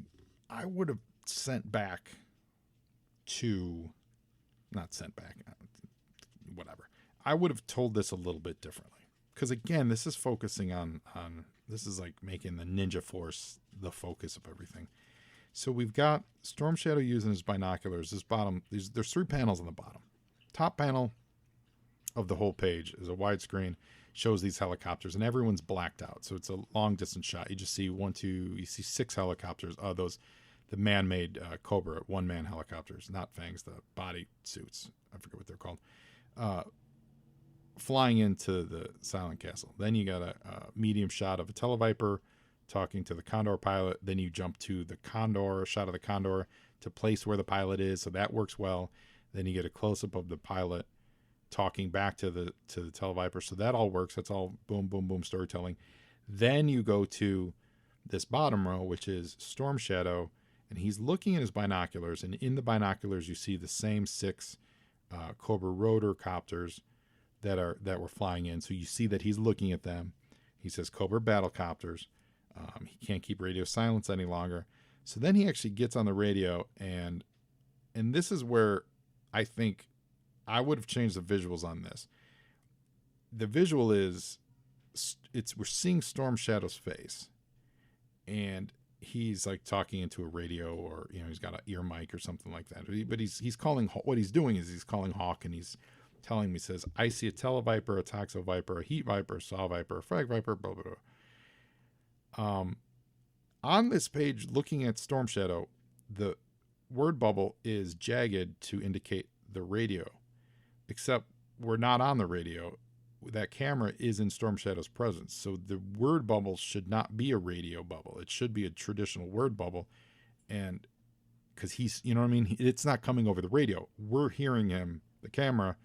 would have sent back to, not sent back, whatever. I would have told this a little bit differently. Because again, this is focusing on this is like making the Ninja Force the focus of everything. So we've got Storm Shadow using his binoculars. There's 3 panels on the bottom. Top panel of the whole page is a widescreen, shows these helicopters, and everyone's blacked out. So it's a long distance shot. You just see you see 6 helicopters. The man-made Cobra, one-man helicopters, not Fangs, the body suits. I forget what they're called. Flying into the Silent Castle. Then you got a medium shot of a Televiper talking to the Condor pilot. Then you jump to the Condor, shot of the Condor to place where the pilot is. So that works well. Then you get a close-up of the pilot talking back to the Televiper. So that all works. That's all boom, boom, boom storytelling. Then you go to this bottom row, which is Storm Shadow, and he's looking at his binoculars, and in the binoculars you see the same 6 Cobra rotor copters that were flying in. So you see that he's looking at them. He says Cobra battlecopters. He can't keep radio silence any longer. So then he actually gets on the radio, and this is where I think I would have changed the visuals on this. The visual is we're seeing Storm Shadow's face, and he's like talking into a radio, or he's got an ear mic or something like that. But he's calling, what he's doing is he's calling Hawk, and he's telling me, says, "I see a Televiper, a Toxo Viper, a Heat Viper, a Saw Viper, a Frag Viper, blah, blah, blah." On this page, looking at Storm Shadow, the word bubble is jagged to indicate the radio, except we're not on the radio. That camera is in Storm Shadow's presence. So the word bubble should not be a radio bubble. It should be a traditional word bubble. And because he's, it's not coming over the radio. We're hearing him. The camera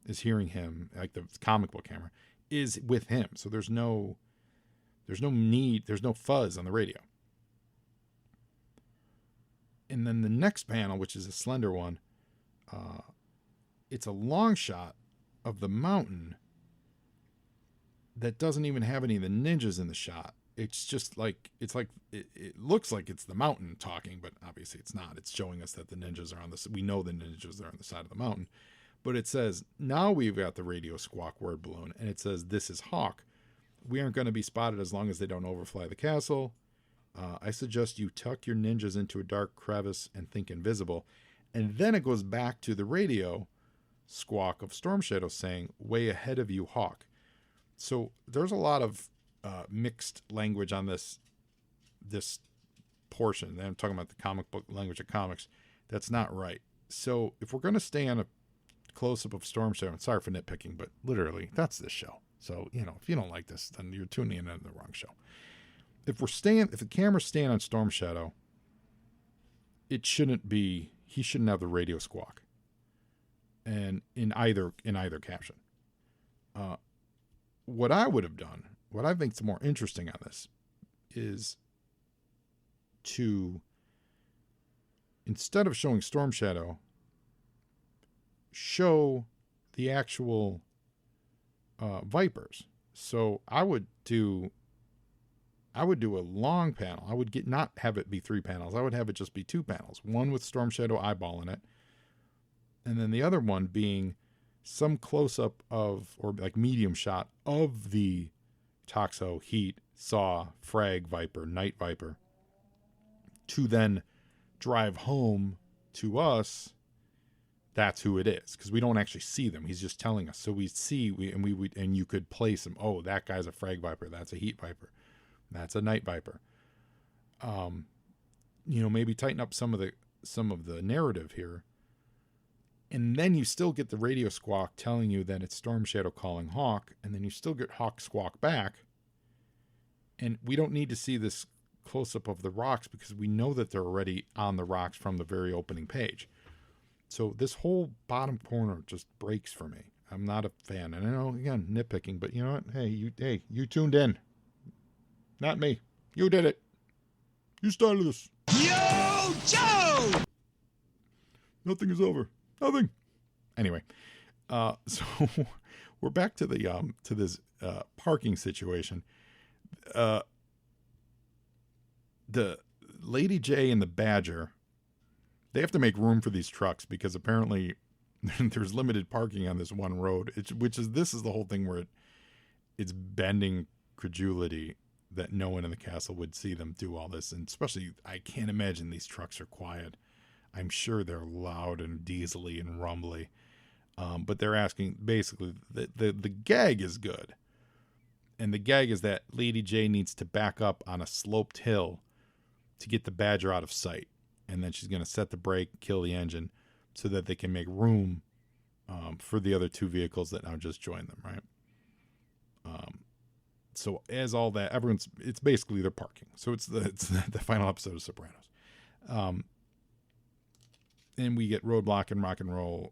is hearing him, like the comic book camera is with him. So there's no fuzz on the radio. And then the next panel, which is a slender one, it's a long shot of the mountain that doesn't even have any of the ninjas in the shot. It's just like, it looks like it's the mountain talking, but obviously it's not. It's showing us that the ninjas are we know the ninjas are on the side of the mountain. But it says, now we've got the radio squawk word balloon, and it says, "This is Hawk. We aren't going to be spotted as long as they don't overfly the castle. I suggest you tuck your ninjas into a dark crevice and think invisible." And then it goes back to the radio squawk of Storm Shadow saying, "Way ahead of you, Hawk." So there's a lot of mixed language on this portion. And I'm talking about the comic book language of comics. That's not right. So if we're going to stay on a close-up of Storm Shadow, sorry for nitpicking, but literally, that's this show. So, if you don't like this, then you're tuning in on the wrong show. If the camera's staying on Storm Shadow, he shouldn't have the radio squawk. and in either caption. What I would have done, what I think is more interesting on this, is to, instead of showing Storm Shadow, show the actual Vipers. So I would do a long panel. I would not have it be 3 panels. I would have it just be 2 panels. One with Storm Shadow eyeball in it, and then the other one being some close-up of, or like medium shot of the Toxo, Heat, Saw, Frag Viper, Night Viper, to then drive home to us that's who it is, because we don't actually see them. He's just telling us. So we see, and you could place him. Oh, that guy's a Frag Viper. That's a Heat Viper. That's a Night Viper. Maybe tighten up some of the narrative here. And then you still get the radio squawk telling you that it's Storm Shadow calling Hawk, and then you still get Hawk squawk back. And we don't need to see this close-up of the rocks because we know that they're already on the rocks from the very opening page. So this whole bottom corner just breaks for me. I'm not a fan. And I know, again, nitpicking, but you know what? Hey, you tuned in. Not me. You did it. You started this. Yo, Joe! Nothing is over. Nothing. Anyway, so we're back to the to this parking situation. The Lady J and the Badger, they have to make room for these trucks because apparently there's limited parking on this one road. This is the whole thing where it's bending credulity that no one in the castle would see them do all this, and especially I can't imagine these trucks are quiet. I'm sure they're loud and diesely and rumbly, but they're asking basically the gag is good, and the gag is that Lady J needs to back up on a sloped hill to get the Badger out of sight, and then she's going to set the brake, kill the engine, so that they can make room for the other two vehicles that now just joined them, right? So as all that, it's basically they're parking. So it's the final episode of Sopranos. And we get Roadblock and Rock and Roll.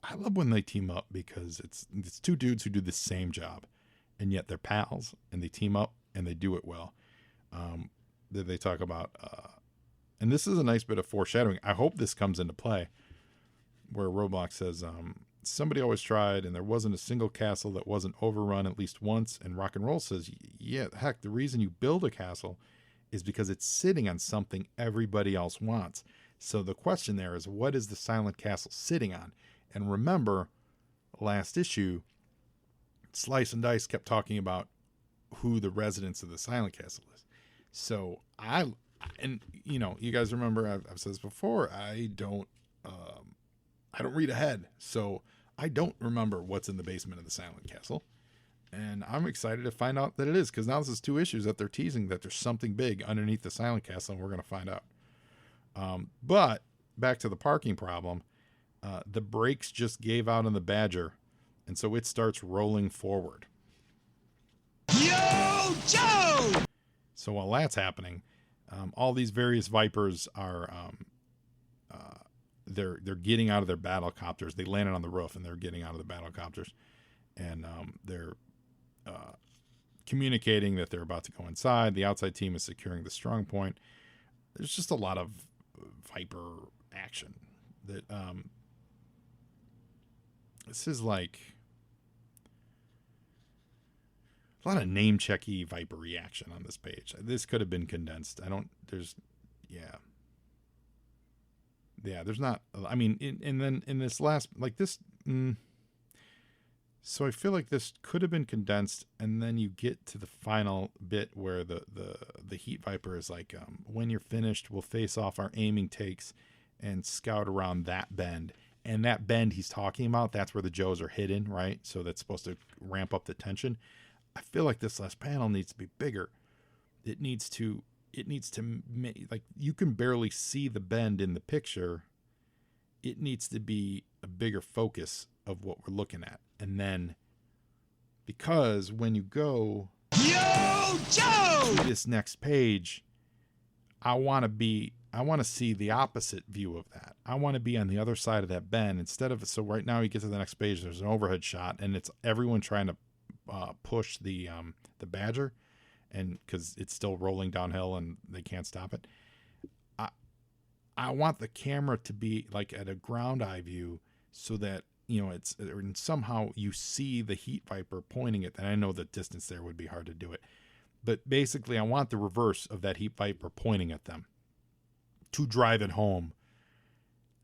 I love when they team up because it's two dudes who do the same job, and yet they're pals, and they team up and they do it well. They talk about, and this is a nice bit of foreshadowing. I hope this comes into play, where Roadblock says, somebody always tried, and there wasn't a single castle that wasn't overrun at least once. And Rock and Roll says, yeah, heck, the reason you build a castle is because it's sitting on something everybody else wants. So the question there is, what is the silent castle sitting on? And remember, last issue, Slice and Dice kept talking about who the residents of the silent castle is. So you guys remember, I've said this before, I don't read ahead. So I don't remember what's in the basement of the silent castle. And I'm excited to find out that it is, because now this is 2 issues that they're teasing that there's something big underneath the silent castle, and we're going to find out. But back to the parking problem, the brakes just gave out on the Badger, and so it starts rolling forward. Yo, Joe! So while that's happening, all these various Vipers are they're getting out of their battle copters. They landed on the roof, and they're getting out of the battle copters, and they're communicating that they're about to go inside. The outside team is securing the strong point. There's just a lot of Viper action that this is like a lot of name checky Viper reaction on this page. This could have been condensed. There's not, I mean, and then in this last, like this, so I feel like this could have been condensed, and then you get to the final bit where the Heat Viper is like, when you're finished, we'll face off our aiming takes and scout around that bend. And that bend he's talking about, that's where the Joes are hidden, right? So that's supposed to ramp up the tension. I feel like this last panel needs to be bigger. It needs to, like, you can barely see the bend in the picture. It needs to be a bigger focus of what we're looking at. And then, because when you go Yo, Joe! to this next page, I want to be I want to see the opposite view of that. I want to be on the other side of that bend instead of, so right now you get to the next page, there's an overhead shot and it's everyone trying to push the Badger, and because it's still rolling downhill and they can't stop it. I want the camera to be like at a ground eye view so that, you know, it's, and somehow you see the Heat Viper pointing it. And I know the distance there would be hard to do it, but basically I want the reverse of that Heat Viper pointing at them to drive it home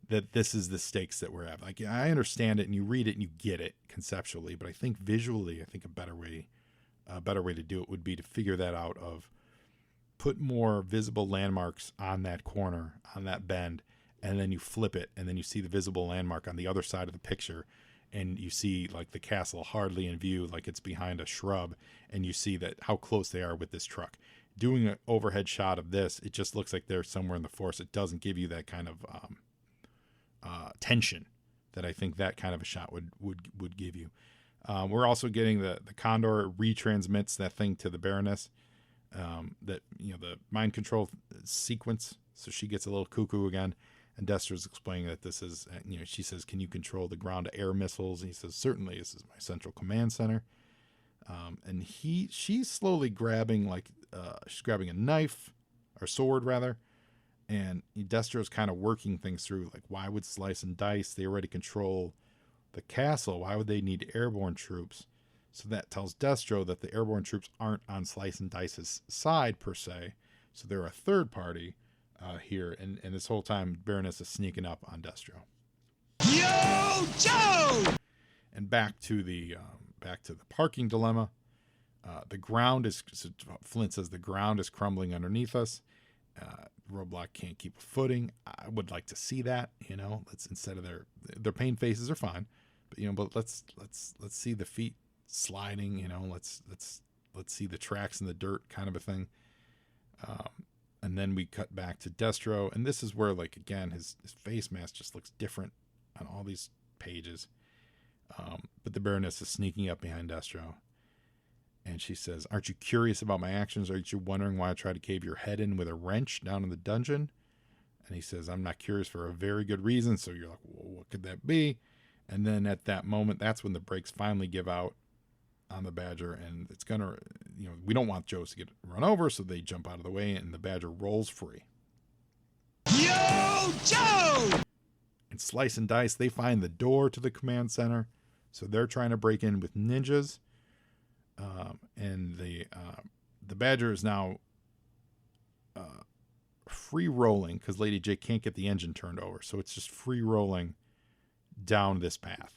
that this is the stakes that we're at. Like, I understand it and you read it and you get it conceptually, but I think visually, I think a better way to do it would be to figure that out, of put more visible landmarks on that corner, on that bend, and then you flip it and then you see the visible landmark on the other side of the picture, and you see like the castle hardly in view, like it's behind a shrub, and you see that how close they are with this truck. Doing an overhead shot of this, it just looks like they're somewhere in the forest. It doesn't give you that kind of tension that I think that kind of a shot would give you. We're also getting the Condor retransmits that thing to the Baroness, that, you know, the mind control sequence. So she gets a little cuckoo again, and Destro's explaining that this is, you know, she says, can you control the ground to air missiles? And he says, certainly, this is my central command center. And she's slowly grabbing, like, she's grabbing a knife, or sword rather, and Destro's kind of working things through, like, why would Slice and Dice, they already control the castle, why would they need airborne troops? So that tells Destro that the airborne troops aren't on Slice and Dice's side per se, so they're a third party here, and this whole time Baroness is sneaking up on Destro. Yo, Joe! And back to the parking dilemma. The ground is, Flint says, the ground is crumbling underneath us. Roadblock can't keep a footing. I would like to see that, you know. Let's, instead of their pain faces are fine, but, you know, but let's see the feet sliding, you know. Let's see the tracks in the dirt, kind of a thing. And then we cut back to Destro, and this is where, like, again, his face mask just looks different on all these pages. But the Baroness is sneaking up behind Destro, and she says, aren't you curious about my actions? Aren't you wondering why I tried to cave your head in with a wrench down in the dungeon? And he says, I'm not curious for a very good reason. So you're like, well, what could that be? And then at that moment, that's when the brakes finally give out on the Badger, and it's gonna, you know, we don't want Joe to get run over, so they jump out of the way, and the Badger rolls free. Yo, Joe! And Slice and Dice, they find the door to the command center, so they're trying to break in with ninjas. And the Badger is now free rolling because Lady J can't get the engine turned over, so it's just free rolling down this path.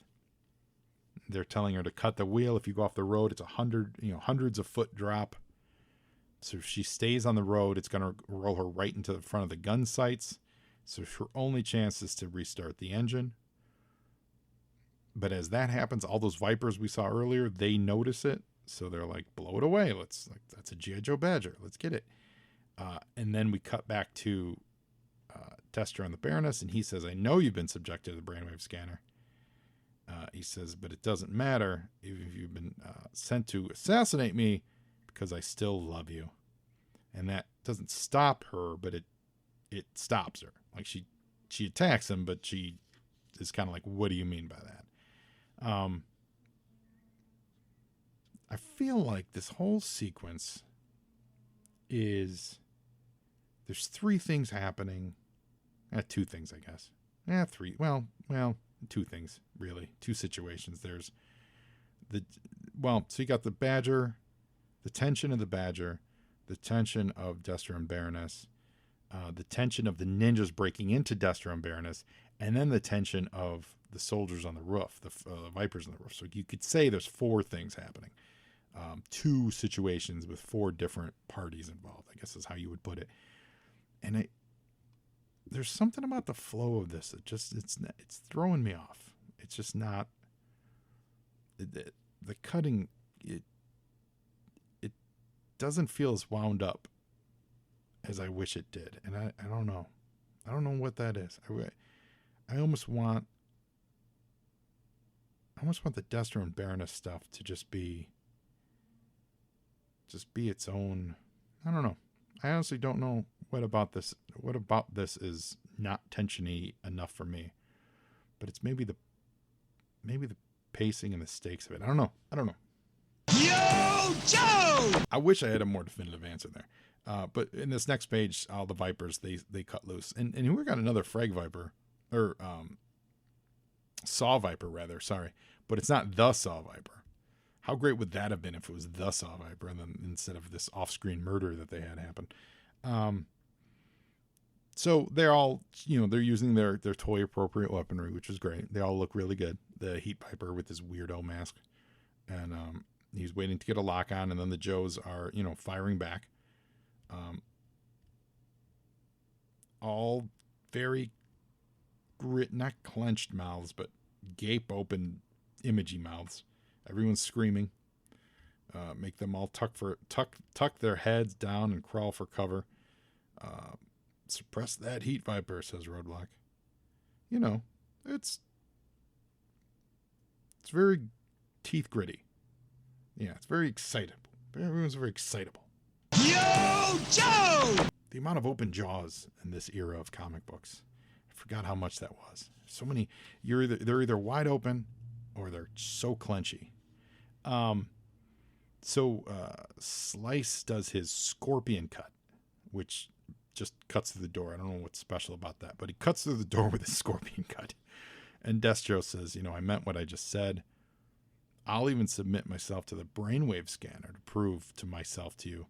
They're telling her to cut the wheel. If you go off the road, it's hundreds of foot drop. So if she stays on the road, it's going to roll her right into the front of the gun sights. So her only chance is to restart the engine. But as that happens, all those Vipers we saw earlier, they notice it. So they're like, blow it away. That's a G.I. Joe Badger. Let's get it. And then we cut back to Destro and the Baroness, and he says, I know you've been subjected to the brainwave scanner. He says, but it doesn't matter if you've been sent to assassinate me, because I still love you. And that doesn't stop her, but it stops her. Like, she attacks him, but she is kind of like, what do you mean by that? I feel like this whole sequence is, there's three things happening. Two things, I guess. Three. Well, two things, really. Two situations. There's so you got the Badger, the tension of the Badger, the tension of Destro and Baroness, the tension of the ninjas breaking into Destro and Baroness, and then the tension of the soldiers on the roof, the Vipers on the roof. So you could say there's four things happening. Two situations with four different parties involved, I guess is how you would put it. And there's something about the flow of this that just, it's throwing me off. It's just not, the cutting, it doesn't feel as wound up as I wish it did. And I don't know. I don't know what that is. I almost want the Destro and Baroness stuff to just be its own. I don't know. I honestly don't know what about this is not tensiony enough for me. But it's maybe the pacing and the stakes of it. I don't know. Yo, Joe! I wish I had a more definitive answer there. But in this next page, all the Vipers, they cut loose. And here we got another Frag Viper, or Saw Viper, rather, sorry. But it's not the Saw Viper. How great would that have been if it was the Saw Viper and then instead of this off-screen murder that they had happen? So they're all, they're using their toy-appropriate weaponry, which is great. They all look really good. The Heat Viper with his weirdo mask. And he's waiting to get a lock on, and then the Joes are, firing back. All very not clenched mouths, but gape open, imagey mouths. Everyone's screaming. Make them all tuck their heads down and crawl for cover. Suppress that Heat Viper, says Roadblock. It's very teeth gritty. Yeah, it's very excitable. Everyone's very excitable. Yo, Joe! The amount of open jaws in this era of comic books. I forgot how much that was. So many. They're either wide open or they're so clenchy. So Slice does his scorpion cut, which just cuts through the door. I don't know what's special about that, but he cuts through the door with his scorpion cut. And Destro says, I meant what I just said. I'll even submit myself to the brainwave scanner to prove to myself to you.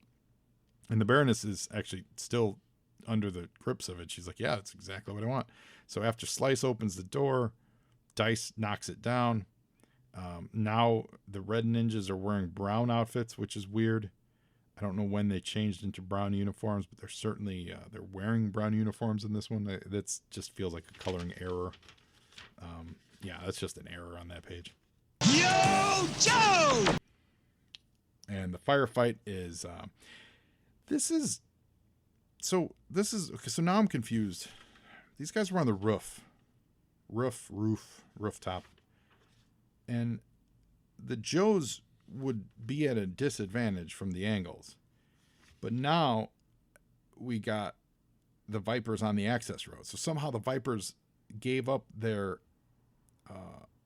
And the Baroness is actually still under the grips of it. She's like, yeah, that's exactly what I want. So after Slice opens the door, Dice knocks it down. Now the red ninjas are wearing brown outfits, which is weird. I don't know when they changed into brown uniforms, but they're certainly they're wearing brown uniforms in this one. That just feels like a coloring error. Yeah, that's just an error on that page. Yo, Joe! And the firefight is so now I'm confused. These guys were on the rooftop, and the Joes would be at a disadvantage from the angles, but now we got the Vipers on the access road. So somehow the Vipers gave up their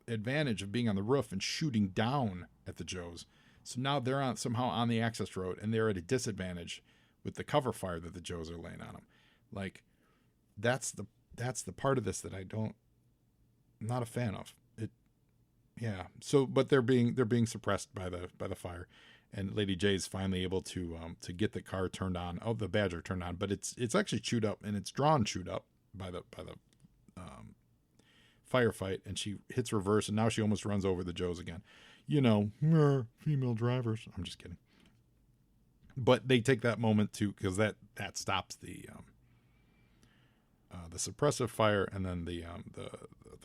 advantage of being on the roof and shooting down at the Joes. So now they're somehow on the access road, and they're at a disadvantage with the cover fire that the Joes are laying on them. Like, that's the part of this that I'm not a fan of. Yeah. So, but they're being suppressed by the fire, and Lady J's finally able to get the car turned on. Oh, the Badger turned on, but it's actually chewed up, and it's drawn chewed up by the firefight, and she hits reverse, and now she almost runs over the Joes again. Female drivers. I'm just kidding. But they take that moment because that stops the suppressive fire, and then the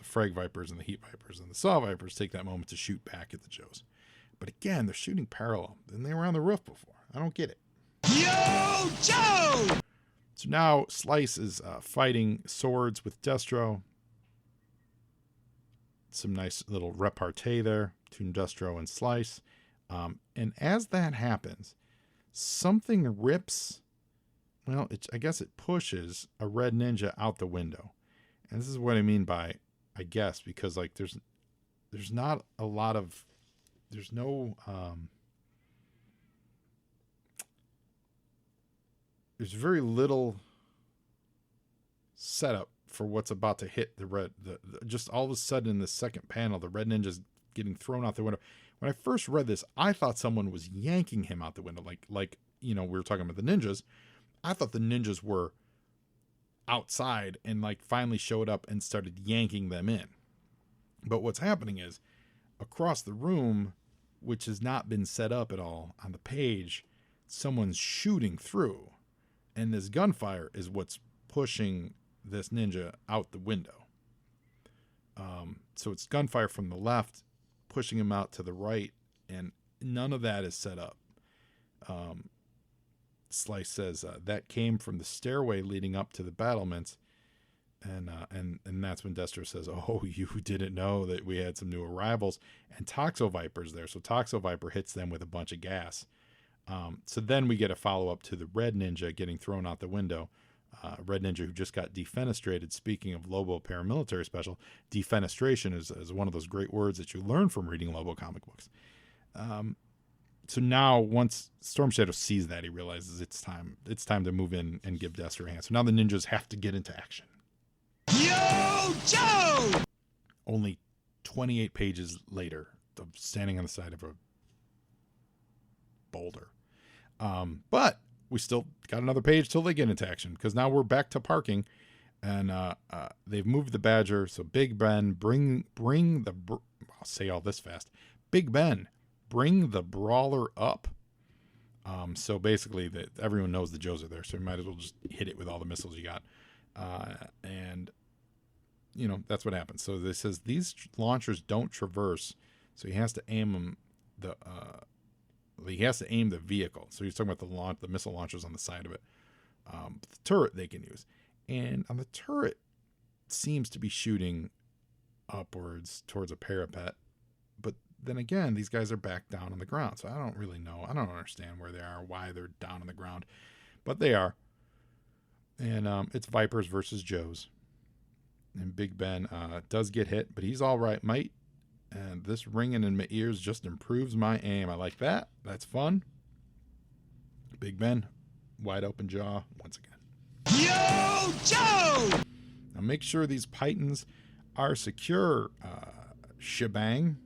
Frag Vipers and the Heat Vipers and the Saw Vipers take that moment to shoot back at the Joes. But again, they're shooting parallel, and they were on the roof before. I don't get it. Yo, Joe! So now Slice is fighting swords with Destro. Some nice little repartee there between Destro and Slice. And as that happens, something rips. Well, I guess it pushes a red ninja out the window. And this is what I mean by, I guess, because like there's not a lot of, there's no, there's very little setup for what's about to hit the red. Just all of a sudden in the second panel, the red ninja's getting thrown out the window. When I first read this, I thought someone was yanking him out the window. Like we were talking about the ninjas. I thought the ninjas were outside and like finally showed up and started yanking them in. But what's happening is across the room, which has not been set up at all on the page, someone's shooting through, and this gunfire is what's pushing this ninja out the window. So it's gunfire from the left, pushing him out to the right, and none of that is set up. Slice says that came from the stairway leading up to the battlements, and that's when Destro says, "Oh, you didn't know that we had some new arrivals," and Toxo Viper's there. So Toxo Viper hits them with a bunch of gas, So then we get a follow-up to the Red Ninja getting thrown out the window. Red Ninja who just got defenestrated. Speaking of Lobo Paramilitary Special, defenestration is one of those great words that you learn from reading Lobo comic books. So now once Storm Shadow sees that, he realizes it's time to move in and give Destro a hand. So now the ninjas have to get into action. Yo, Joe! Only 28 pages later, of standing on the side of a boulder. But we still got another page till they get into action, because now we're back to parking, and they've moved the Badger. So Big Ben, bring the I'll say all this fast. Big Ben, bring the brawler up. So basically, everyone knows the Joes are there, so you might as well just hit it with all the missiles you got. And you know, that's what happens. So this says these launchers don't traverse, so he has to aim them. He has to aim the vehicle. So he's talking about the missile launchers on the side of it. The turret they can use, and on the turret seems to be shooting upwards towards a parapet. But then again, these guys are back down on the ground, so I don't really know. I don't understand where they are, why they're down on the ground, but they are. And it's Vipers versus Joes. And Big Ben does get hit, but he's all right, mate. And this ringing in my ears just improves my aim. I like that. That's fun. Big Ben, wide open jaw once again. Yo, Joe! Now make sure these pythons are secure, shebang,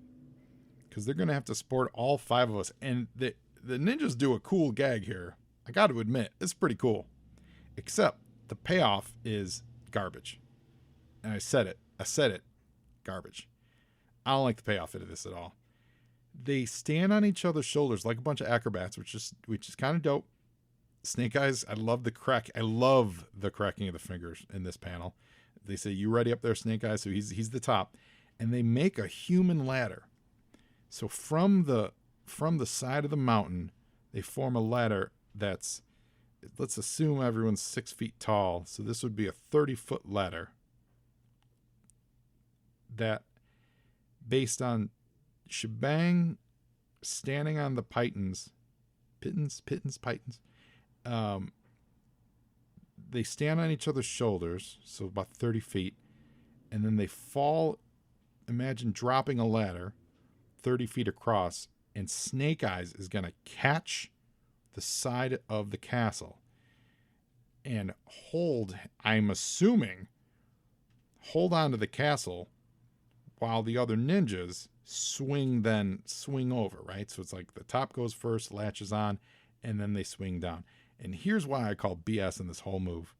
because they're going to have to support all 5 of us. And the ninjas do a cool gag here. I got to admit, it's pretty cool. Except the payoff is garbage. And I said it, garbage. I don't like the payoff of this at all. They stand on each other's shoulders like a bunch of acrobats, which is kind of dope. Snake Eyes, I love the cracking of the fingers in this panel. They say, "You ready up there, Snake Eyes?" So he's the top, and they make a human ladder. So from the side of the mountain, they form a ladder that's, let's assume everyone's 6 feet tall. So this would be a 30-foot ladder that, based on shebang standing on the pythons, they stand on each other's shoulders, so about 30 feet, and then they fall. Imagine dropping a ladder 30 feet across, and Snake Eyes is going to catch the side of the castle and hold on to the castle while the other ninjas swing over, right? So it's like the top goes first, latches on, and then they swing down. And here's why I call BS in this whole move.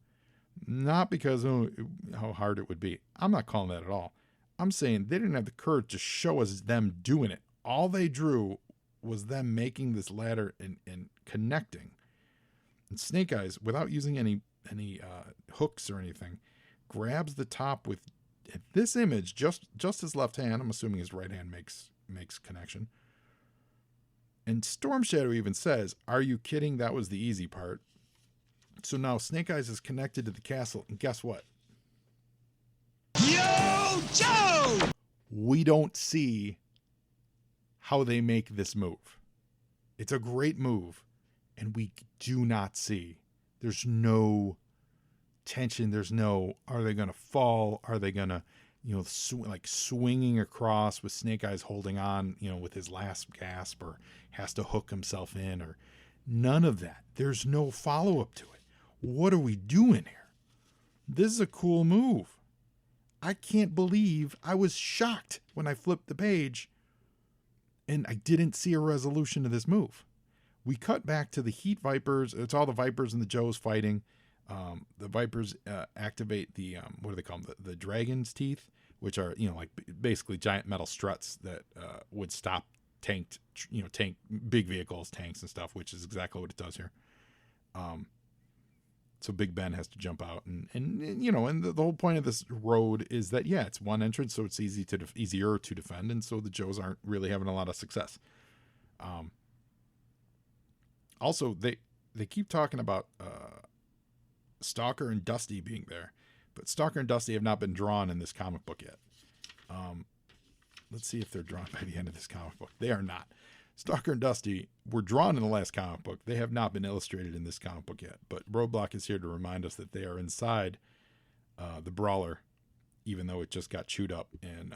Not because how hard it would be. I'm not calling that at all. I'm saying they didn't have the courage to show us them doing it. All they drew was them making this ladder and connecting. And Snake Eyes, without using any hooks or anything, grabs the top with this image, just his left hand. I'm assuming his right hand makes connection. And Storm Shadow even says, "Are you kidding? That was the easy part." So now Snake Eyes is connected to the castle, and guess what? Yo, Joe! We don't see how they make this move. It's a great move, and we do not see. There's no tension. There's no, are they going to fall? Are they going to, swinging across with Snake Eyes holding on, with his last gasp, or has to hook himself in, or none of that. There's no follow-up to it. What are we doing here? This is a cool move. I can't believe I was shocked when I flipped the page and I didn't see a resolution to this move. We cut back to the Heat Vipers. It's all the Vipers and the Joes fighting. The Vipers activate the, what do they call them? The Dragon's Teeth, which are, basically giant metal struts that would stop tank big vehicles, tanks and stuff, which is exactly what it does here. So Big Ben has to jump out, and the whole point of this road is that, it's one entrance, so it's easier to defend, and so the Joes aren't really having a lot of success. Also, they keep talking about Stalker and Dusty being there, but Stalker and Dusty have not been drawn in this comic book yet. Let's see if they're drawn by the end of this comic book. They are not. Stalker and Dusty were drawn in the last comic book. They have not been illustrated in this comic book yet, but Roadblock is here to remind us that they are inside the Brawler, even though it just got chewed up and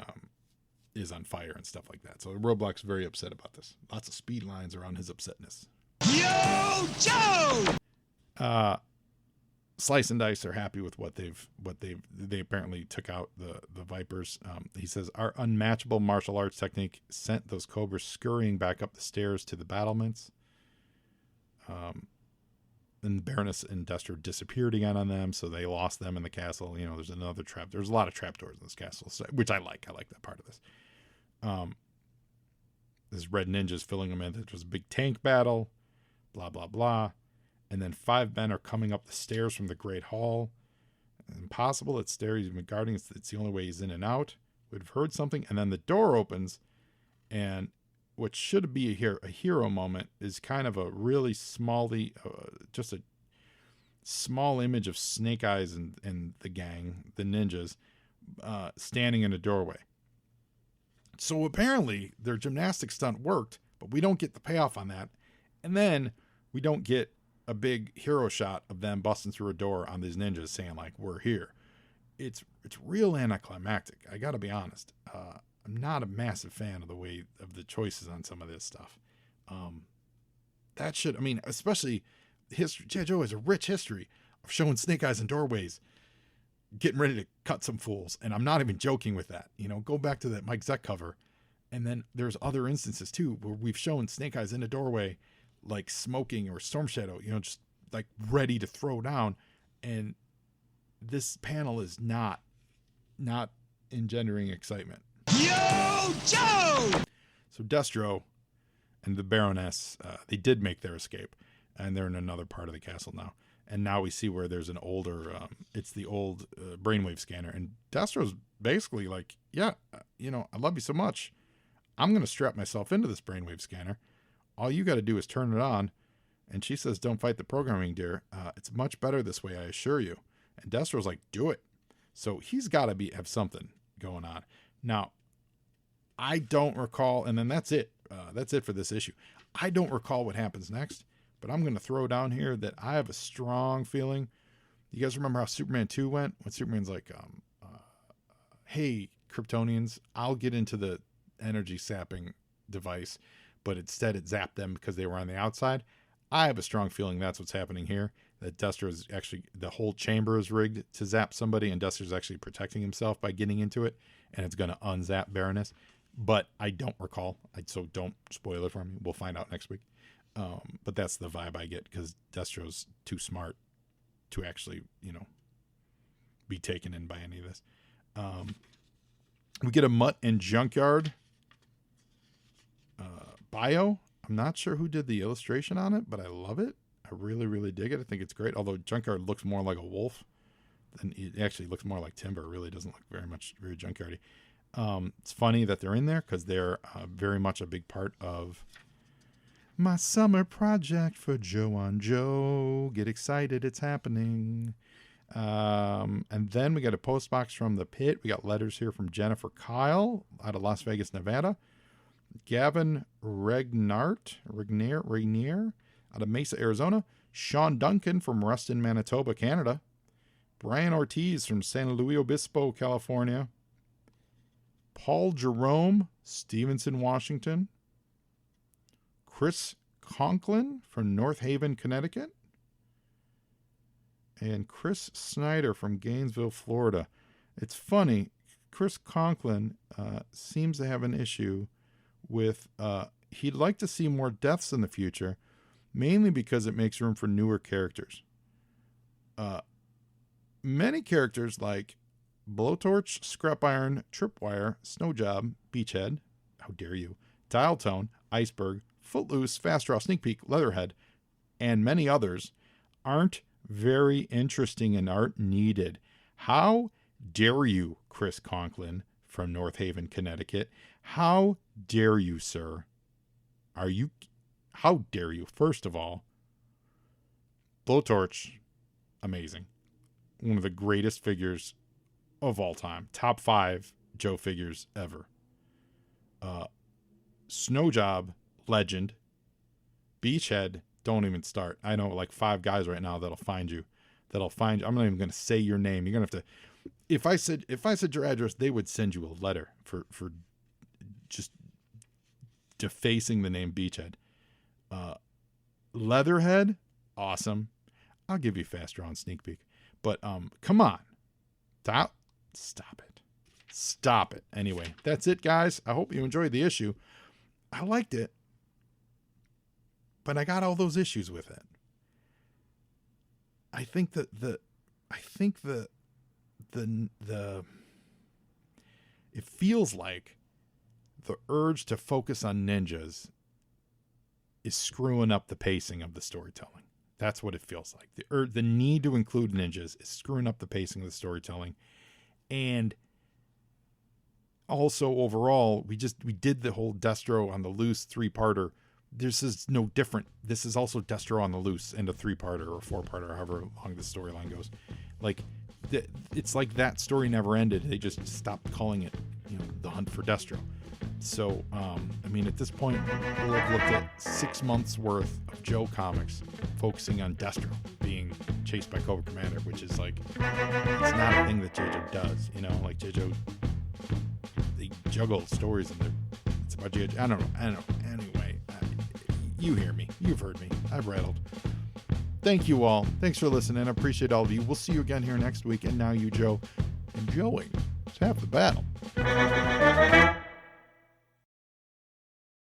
is on fire and stuff like that. So Roadblock's very upset about this. Lots of speed lines around his upsetness. Yo, Joe! Slice and Dice are happy with they apparently took out the Vipers. He says, our unmatchable martial arts technique sent those Cobras scurrying back up the stairs to the battlements. And Baroness and Destro disappeared again on them, so they lost them in the castle. You know, there's another trap. There's a lot of trapdoors in this castle, which I like. I like that part of this. There's red ninjas filling them in. There was a big tank battle, blah, blah, blah. And then 5 men are coming up the stairs from the Great Hall. Impossible. It's there. He's been guarding. It's the only way he's in and out. We'd have heard something. And then the door opens. And what should be a hero moment is kind of a really just a small image of Snake Eyes and the gang, the ninjas, standing in a doorway. So apparently their gymnastic stunt worked, but we don't get the payoff on that. And then we don't get a big hero shot of them busting through a door on these ninjas saying like, we're here. It's real anticlimactic. I gotta be honest. I'm not a massive fan of the choices on some of this stuff. Especially history. G.I. Joe has a rich history of showing Snake Eyes in doorways, getting ready to cut some fools. And I'm not even joking with that. You know, go back to that Mike Zeck cover. And then there's other instances too, where we've shown Snake Eyes in a doorway, like Smoking or Storm Shadow, you know, just like ready to throw down. And this panel is not engendering excitement. Yo, Joe! So Destro and the Baroness, they did make their escape, and they're in another part of the castle now. And now we see where there's an older, it's the old brainwave scanner. And Destro's basically like, yeah, you know, I love you so much. I'm going to strap myself into this brainwave scanner. All you got to do is turn it on. And she says, don't fight the programming, dear. It's much better this way, I assure you. And Destro's like, do it. So he's got to have something going on. Now, I don't recall, and then that's it. That's it for this issue. I don't recall what happens next, but I'm going to throw down here that I have a strong feeling. You guys remember how Superman 2 went? When Superman's like, hey, Kryptonians, I'll get into the energy sapping device, but instead it zapped them because they were on the outside. I have a strong feeling that's what's happening here. That Destro is actually, the whole chamber is rigged to zap somebody, and Destro's actually protecting himself by getting into it, and it's going to unzap Baroness. But I don't recall, so don't spoil it for me. We'll find out next week. But that's the vibe I get, because Destro's too smart to actually, you know, be taken in by any of this. We get a Mutt and Junkyard bio. I'm not sure who did the illustration on it, but I love it. I really, really dig it. I think it's great. Although Junkyard looks more like a wolf than it actually looks more like Timber. It really doesn't look very Junkyardy. It's funny that they're in there because they're very much a big part of my summer project for Joe on Joe. Get excited. It's happening. And then we got a post box from the pit. We got letters here from Jennifer Kyle out of Las Vegas, Nevada. Gavin Regnier out of Mesa, Arizona. Sean Duncan from Ruston, Manitoba, Canada. Brian Ortiz from San Luis Obispo, California. Paul Jerome, Stevenson, Washington. Chris Conklin from North Haven, Connecticut. And Chris Snyder from Gainesville, Florida. It's funny, Chris Conklin seems to have an issue with, he'd like to see more deaths in the future, mainly because it makes room for newer characters. Many characters like Blowtorch, Scrap Iron, Tripwire, Snowjob, Beachhead, how dare you, Dial Tone, Iceberg, Footloose, Fast Draw, Sneak Peek, Leatherhead, and many others aren't very interesting and aren't needed. How dare you, Chris Conklin from North Haven, Connecticut? How dare you, sir? How dare you? First of all, Blowtorch, amazing. One of the greatest figures of all time. Top 5 Joe figures ever. Snowjob, legend. Beachhead, don't even start. I know like 5 guys right now that'll find you. I'm not even going to say your name. You're going to have to. If I said your address, they would send you a letter for just defacing the name Beachhead. Leatherhead, awesome. I'll give you fast draw and sneak peek. But come on. Stop it. Anyway, that's it, guys. I hope you enjoyed the issue. I liked it, but I got all those issues with it. I think that it feels like the urge to focus on ninjas is screwing up the pacing of the storytelling. That's what it feels like. The need to include ninjas is screwing up the pacing of the storytelling. And also overall, we did the whole Destro on the Loose 3-parter. This is no different. This is also Destro on the Loose and a 3-parter or 4-parter, however long the storyline goes. Like, it's like that story never ended. They just stopped calling it, The Hunt for Destro. So, I mean, at this point, we'll have looked at 6 months worth of Joe comics focusing on Destro being chased by Cobra Commander, which is like, it's not a thing that JoJo does, like JoJo, they juggle stories and it's about JoJo. I don't know. Anyway, you hear me. You've heard me. I've rattled. Thank you all. Thanks for listening. I appreciate all of you. We'll see you again here next week. And now you, Joe, enjoying. It's half the battle.